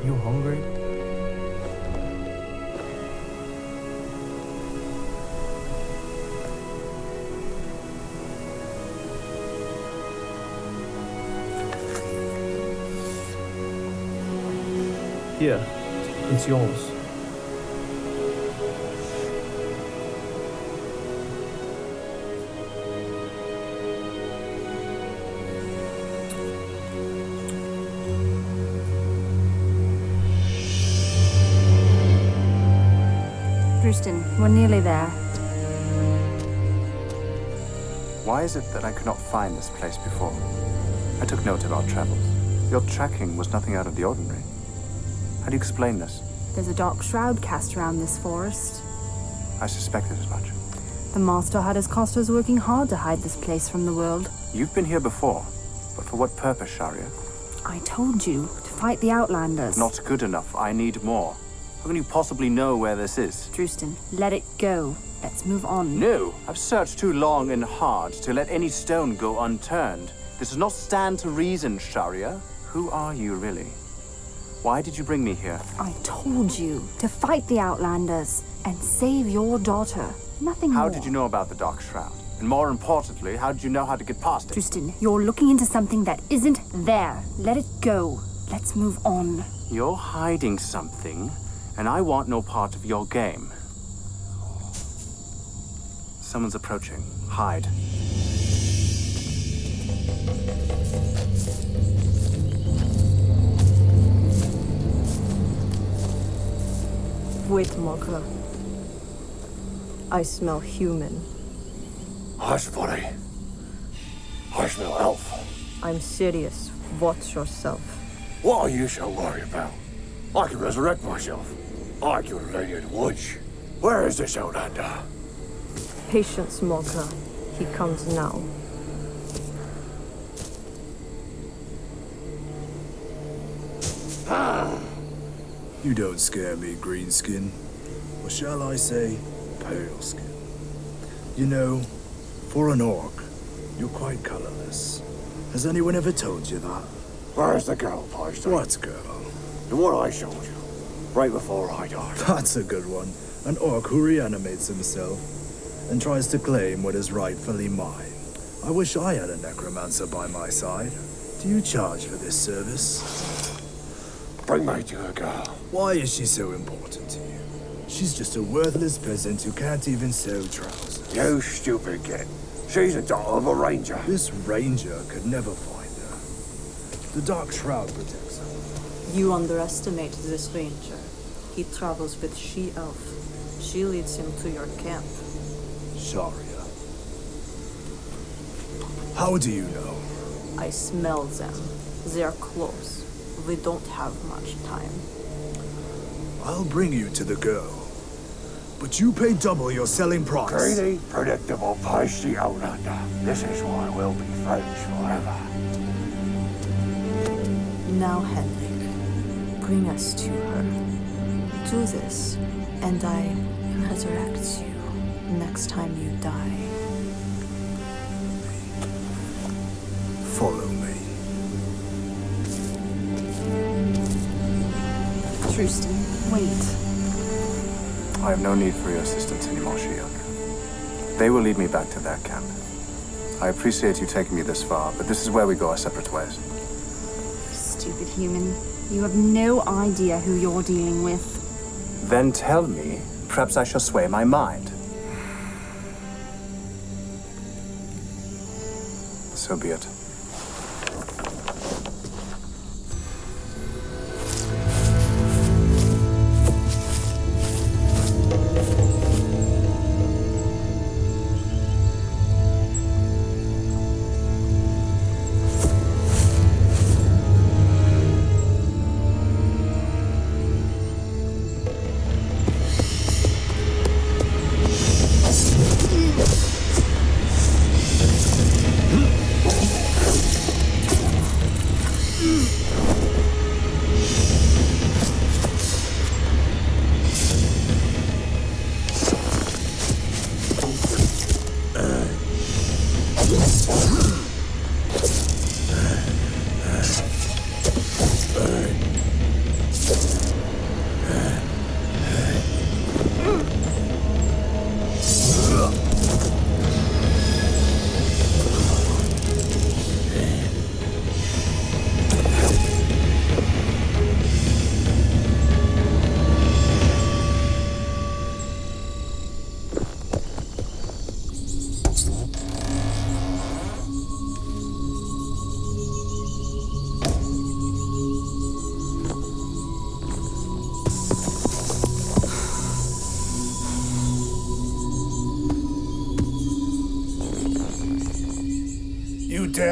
[SPEAKER 7] You hungry? Here, it's yours.
[SPEAKER 11] Drustan, we're nearly there.
[SPEAKER 4] Why is it that I could not find this place before? I took note of our travels. Your tracking was nothing out of the ordinary. How do you explain this?
[SPEAKER 11] There's a dark shroud cast around this forest.
[SPEAKER 4] I suspected as much.
[SPEAKER 11] The Master had his costers working hard to hide this place from the world.
[SPEAKER 4] You've been here before, but for what purpose, Sharia?
[SPEAKER 11] I told you, to fight the Outlanders.
[SPEAKER 4] Not good enough. I need more. How can you possibly know where this is?
[SPEAKER 11] Drustan, let it go. Let's move on.
[SPEAKER 4] No, I've searched too long and hard to let any stone go unturned. This does not stand to reason, Sharia. Who are you, really? Why did you bring me here?
[SPEAKER 11] I told you, to fight the Outlanders and save your daughter. Nothing more.
[SPEAKER 4] How did you know about the Dark Shroud? And more importantly, how did you know how to get past it?
[SPEAKER 11] Drustan, you're looking into something that isn't there. Let it go. Let's move on.
[SPEAKER 4] You're hiding something, and I want no part of your game. Someone's approaching. Hide.
[SPEAKER 19] Wait, Mogra. I smell human.
[SPEAKER 1] Hush, buddy. I smell elf.
[SPEAKER 19] I'm serious. Watch yourself.
[SPEAKER 1] What are you so worried about? I can resurrect myself. I killed a lady in the woods. Where is this Outlander?
[SPEAKER 19] Patience, Mogra. He comes now.
[SPEAKER 8] You don't scare me, Greenskin. Or shall I say, pale skin. You know, for an orc, you're quite colorless. Has anyone ever told you that?
[SPEAKER 1] Where's the girl, Pastor?
[SPEAKER 8] What girl?
[SPEAKER 1] The one I showed you, right before I died.
[SPEAKER 8] That's a good one. An orc who reanimates himself and tries to claim what is rightfully mine. I wish I had a necromancer by my side. Do you charge for this service?
[SPEAKER 1] Bring me to her, girl.
[SPEAKER 8] Why is she so important to you? She's just a worthless peasant who can't even sew trousers.
[SPEAKER 1] You stupid kid. She's a daughter of a ranger.
[SPEAKER 8] This ranger could never find her. The Dark Shroud protects her.
[SPEAKER 13] You underestimate this ranger. He travels with she-elf. She leads him to your camp.
[SPEAKER 8] Sharia. How do you know?
[SPEAKER 13] I smell them. They're close. We don't have much time.
[SPEAKER 8] I'll bring you to the girl. But you pay double your selling price.
[SPEAKER 1] Greedy, predictable, pasty Outlander. This is why we'll be friends forever.
[SPEAKER 13] Now, Henrik, bring us to her. Do this, and I resurrect you next time you die.
[SPEAKER 8] Follow me.
[SPEAKER 11] Drustan, wait.
[SPEAKER 4] I have no need for your assistance anymore, Shiok. They will lead me back to their camp. I appreciate you taking me this far, but this is where we go our separate ways.
[SPEAKER 11] Stupid human. You have no idea who you're dealing with.
[SPEAKER 4] Then tell me, perhaps I shall sway my mind. So be it.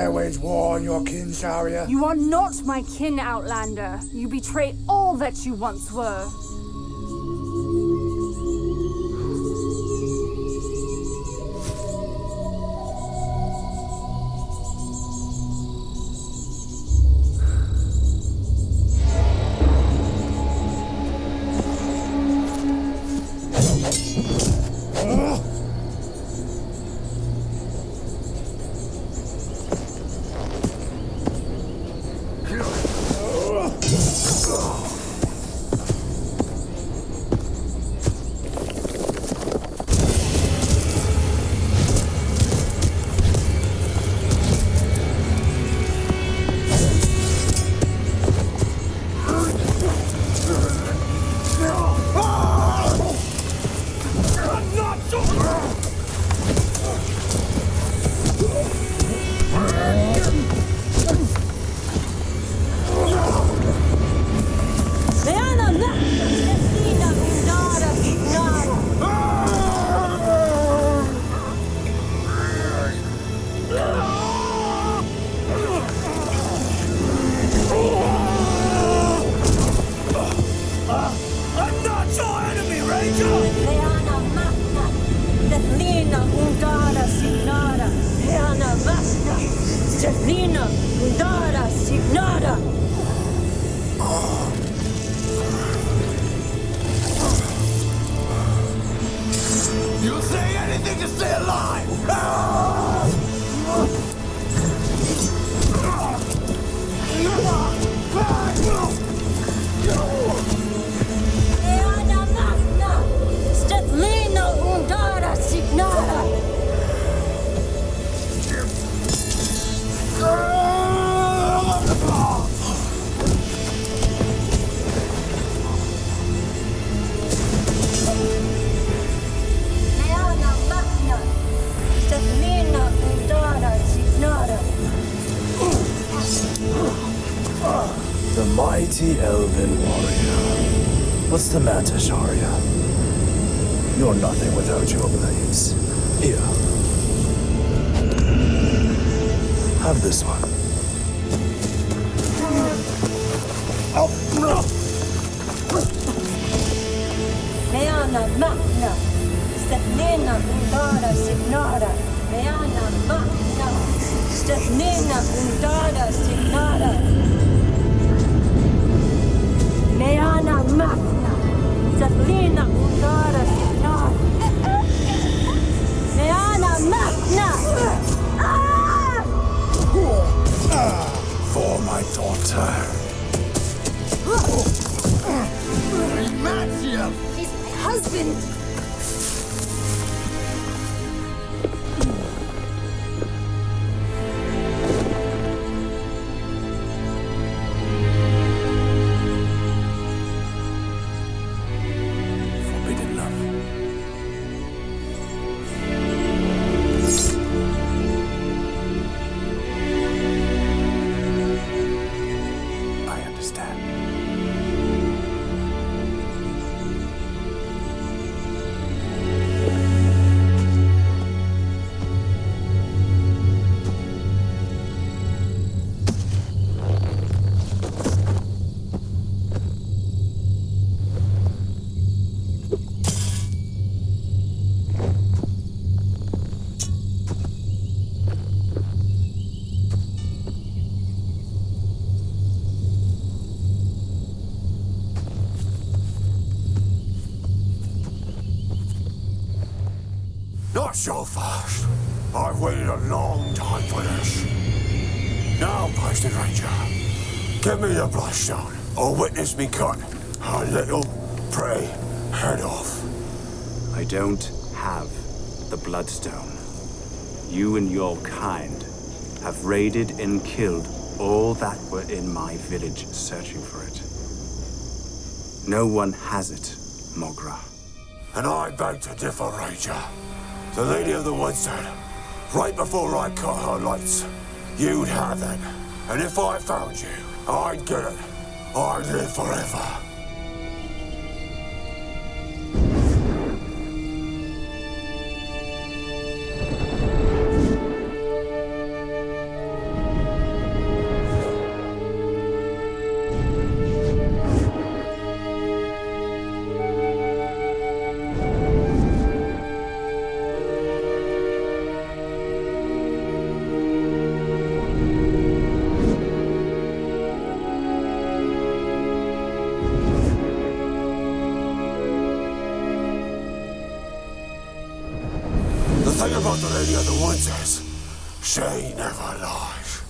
[SPEAKER 20] dare wage war on your kin, Sharia?
[SPEAKER 11] You are not my kin, Outlander. You betray all that you once were.
[SPEAKER 12] You'll say anything to stay alive!
[SPEAKER 21] The mighty elven warrior. What's the matter, Sharia? You're nothing without your blades. Here. Have this one.
[SPEAKER 22] Meana magna, Stefnina undara signara. Meana magna, Stefnina undara signara. Meana magna, Stefnina undara signara. Meana magna.
[SPEAKER 21] For my daughter.
[SPEAKER 22] He's my husband.
[SPEAKER 21] Forbidden love. I understand.
[SPEAKER 1] Not so fast. I've waited a long time for this. Now, Posted Ranger, give me the Bloodstone, or witness me cut a little prey head off.
[SPEAKER 4] I don't have the Bloodstone. You and your kind have raided and killed all that were in my village searching for it. No one has it, Mogra.
[SPEAKER 1] And I beg to differ, Ranger. The Lady of the Woods said, right before I cut her lights, you'd have it. And if I found you, I'd get it. I'd live forever. not what any other one says. She never lies.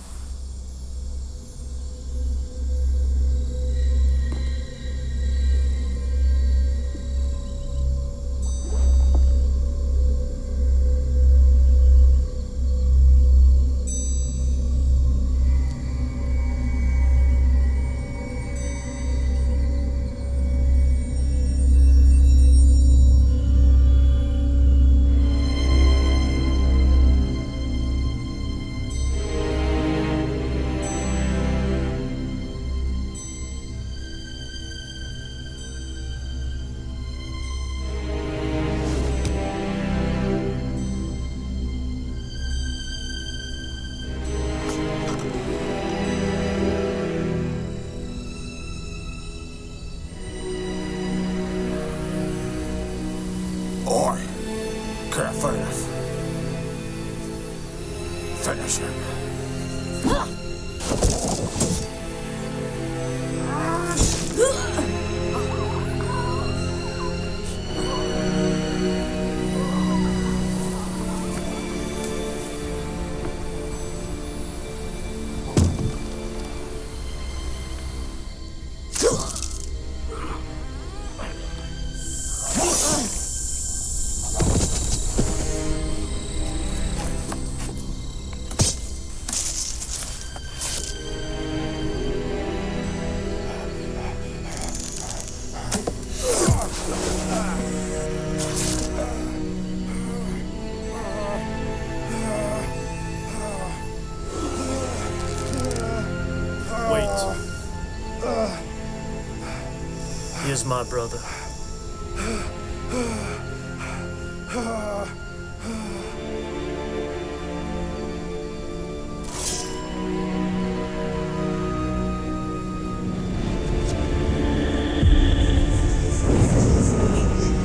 [SPEAKER 1] Finish him.
[SPEAKER 7] Here's my brother.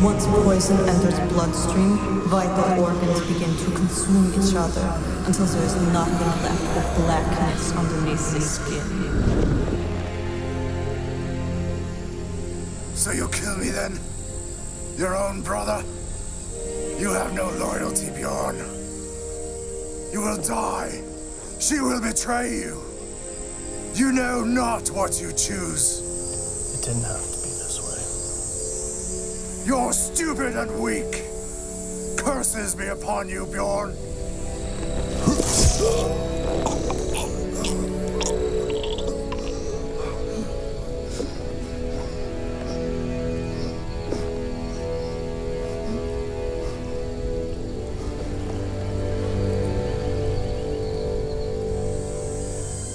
[SPEAKER 19] Once poison enters bloodstream, vital organs begin to consume each other until there is nothing left but blackness underneath the skin.
[SPEAKER 1] So you'll kill me then? Your own brother? You have no loyalty, Bjorn. You will die. She will betray you. You know not what you choose.
[SPEAKER 7] It didn't have to be this way.
[SPEAKER 1] You're stupid and weak. Curses be upon you, Bjorn.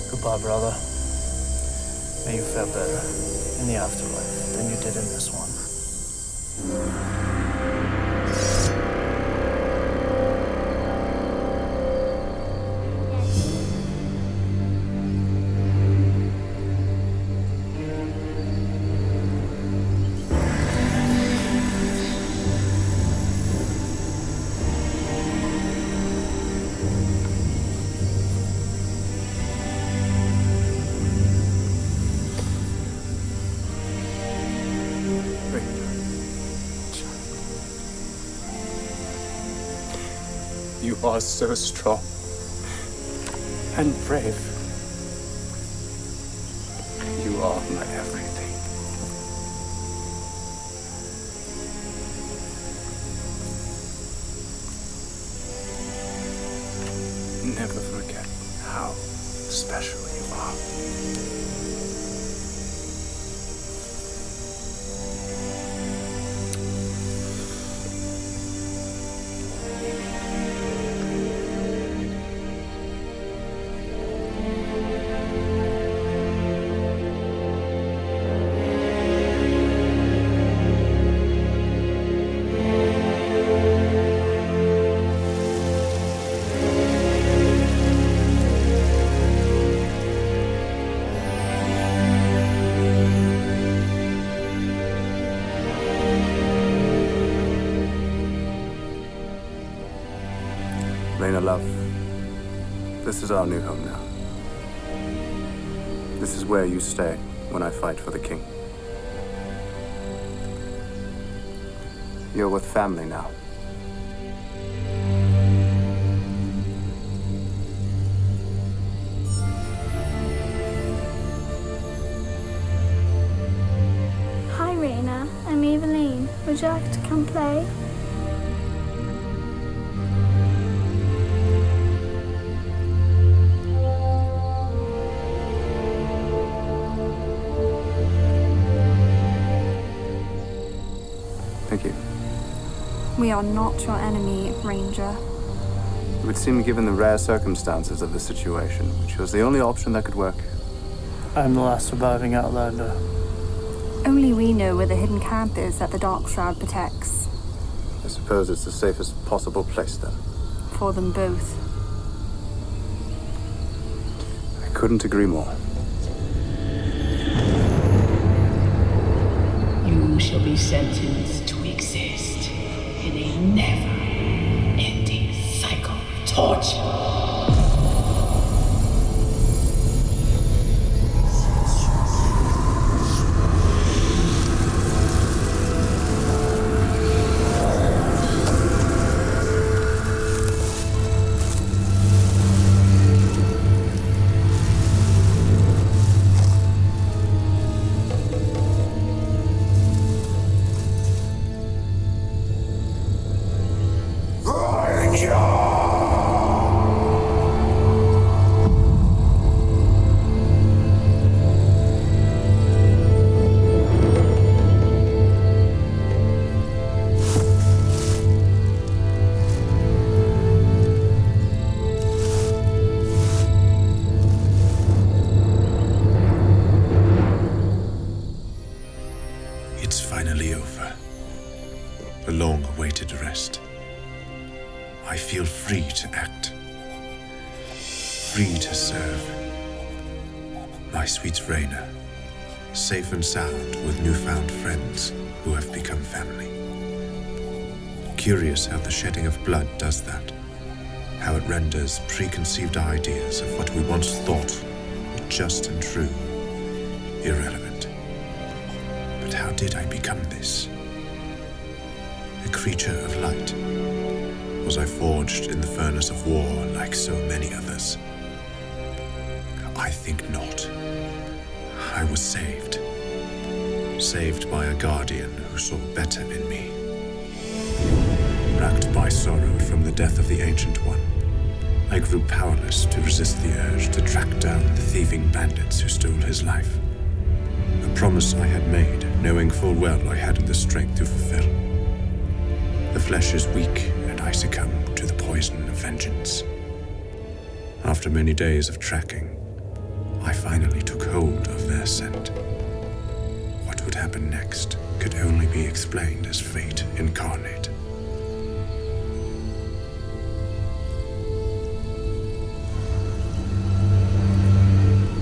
[SPEAKER 7] Goodbye, brother. May you fare better in the afterlife than you did in this one.
[SPEAKER 4] You are so strong and brave. You are my everything. Never forget how special you are. Raina, love, this is our new home now. This is where you stay when I fight for the king. You're with family now.
[SPEAKER 11] project can play.
[SPEAKER 4] Thank you.
[SPEAKER 11] We are not your enemy, Ranger.
[SPEAKER 4] It would seem, given the rare circumstances of the situation, which was the only option that could work.
[SPEAKER 7] I'm the last surviving Outlander.
[SPEAKER 11] Only we know where the hidden camp is that the Dark Shroud protects.
[SPEAKER 4] I suppose it's the safest possible place, then.
[SPEAKER 11] For them both.
[SPEAKER 4] I couldn't agree more.
[SPEAKER 3] You shall be sentenced to exist in a never-ending cycle of torture.
[SPEAKER 6] It's finally over. The long-awaited rest. I feel free to act. Free to serve. My sweet Raina, safe and sound with newfound friends who have become family. Curious how the shedding of blood does that. How it renders preconceived ideas of what we once thought were just and true irrelevant. But how did I become this? A creature of light? Was I forged in the furnace of war like so many others? I think not. I was saved. Saved by a guardian who saw better in me. Racked by sorrow from the death of the Ancient One, I grew powerless to resist the urge to track down the thieving bandits who stole his life. A promise I had made, knowing full well I hadn't the strength to fulfill. The flesh is weak, and I succumb to the poison of vengeance. After many days of tracking, I finally took hold of their scent. What would happen next could only be explained as fate incarnate.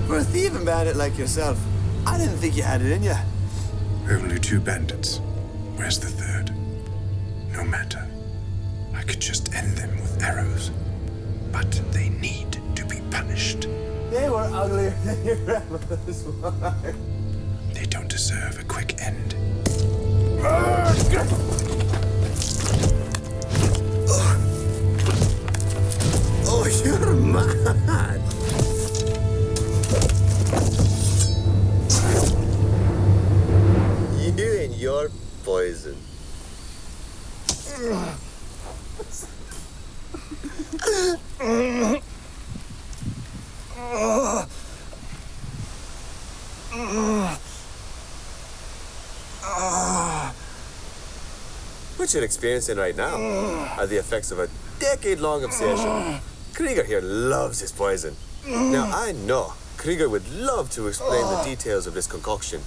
[SPEAKER 12] For a thieving bandit like yourself, I didn't think you had it in you.
[SPEAKER 6] Only 2 bandits. Where's the third? No matter. I could just end them with arrows. But they need to be punished.
[SPEAKER 12] They were uglier than your grandmother's wife.
[SPEAKER 6] They don't deserve a quick end.
[SPEAKER 12] Oh, you're mad. You and your poison. What you're experiencing right now are the effects of a decade-long obsession. Krieger here loves his poison. Now, I know Krieger would love to explain the details of this concoction,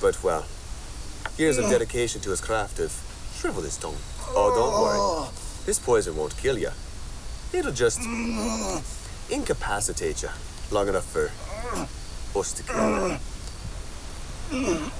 [SPEAKER 12] but, well, years of dedication to his craft have shriveled his tongue. Oh, don't worry. This poison won't kill you. It'll just incapacitate you long enough for us to kill you.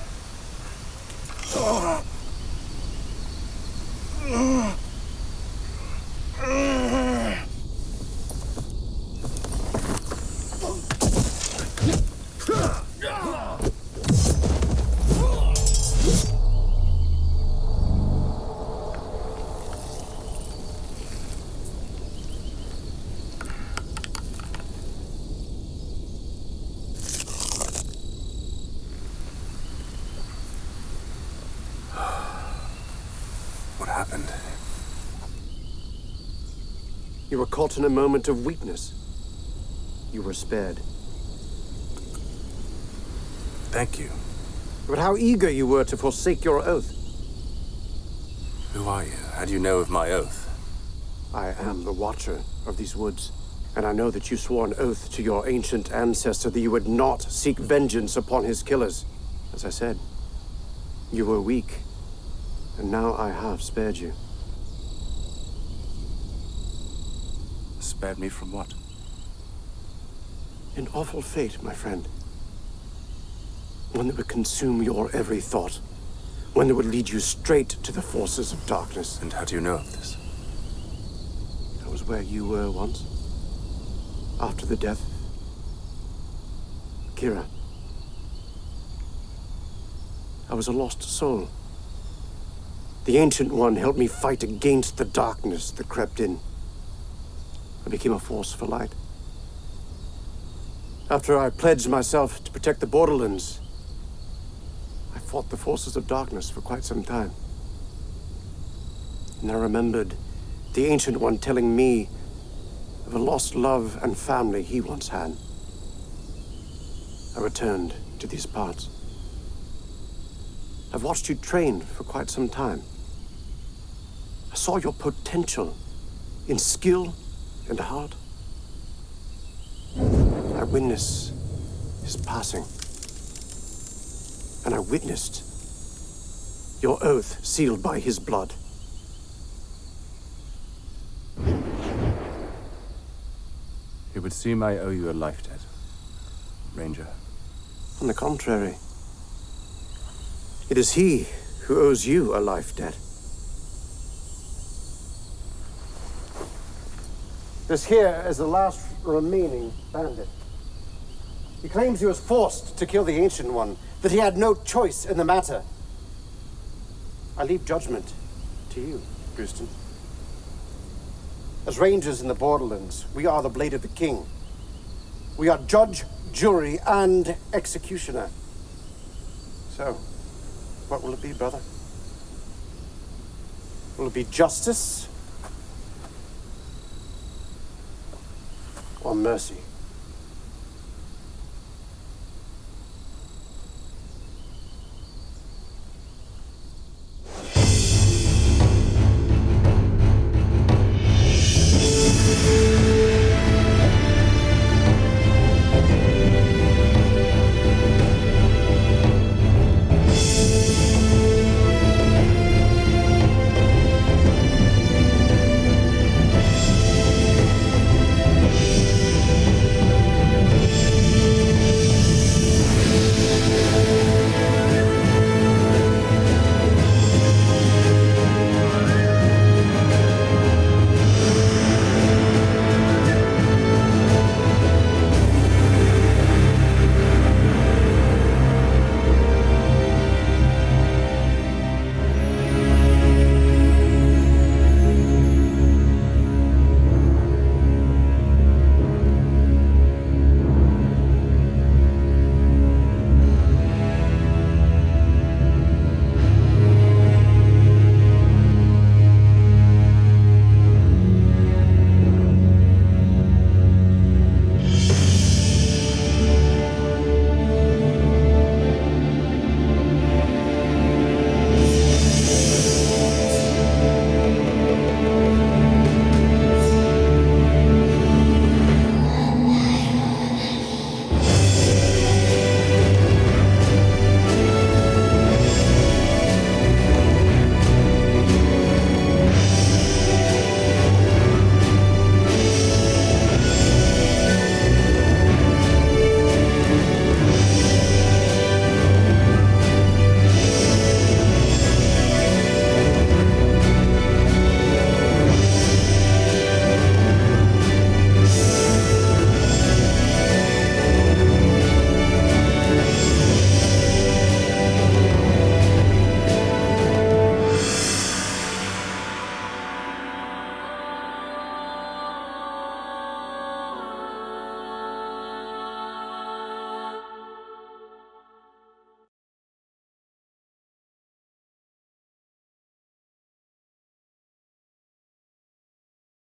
[SPEAKER 21] happened.
[SPEAKER 2] You were caught in a moment of weakness. You were spared.
[SPEAKER 21] Thank you.
[SPEAKER 2] But how eager you were to forsake your oath.
[SPEAKER 21] Who are you? How do you know of my oath?
[SPEAKER 2] I am the Watcher of these woods, and I know that you swore an oath to your ancient ancestor that you would not seek vengeance upon his killers. As I said, you were weak, and now I have spared you.
[SPEAKER 21] Spared me from what?
[SPEAKER 2] An awful fate, my friend. One that would consume your every thought. One that would lead you straight to the forces of darkness.
[SPEAKER 21] And how do you know of this?
[SPEAKER 2] That was where you were once. After the death. Kira. I was a lost soul. The Ancient One helped me fight against the darkness that crept in. I became a force for light. After I pledged myself to protect the borderlands, I fought the forces of darkness for quite some time. And I remembered the Ancient One telling me of a lost love and family he once had. I returned to these parts. I've watched you train for quite some time. I saw your potential in skill and heart. I witnessed his passing. And I witnessed your oath sealed by his blood.
[SPEAKER 4] It would seem I owe you a life debt, Ranger.
[SPEAKER 2] On the contrary, it is he who owes you a life debt. This here is the last remaining bandit. He claims he was forced to kill the Ancient One, that he had no choice in the matter. I leave judgment to you, Drustan. As rangers in the borderlands, we are the blade of the king. We are judge, jury, and executioner. So, what will it be, brother? Will it be justice or mercy?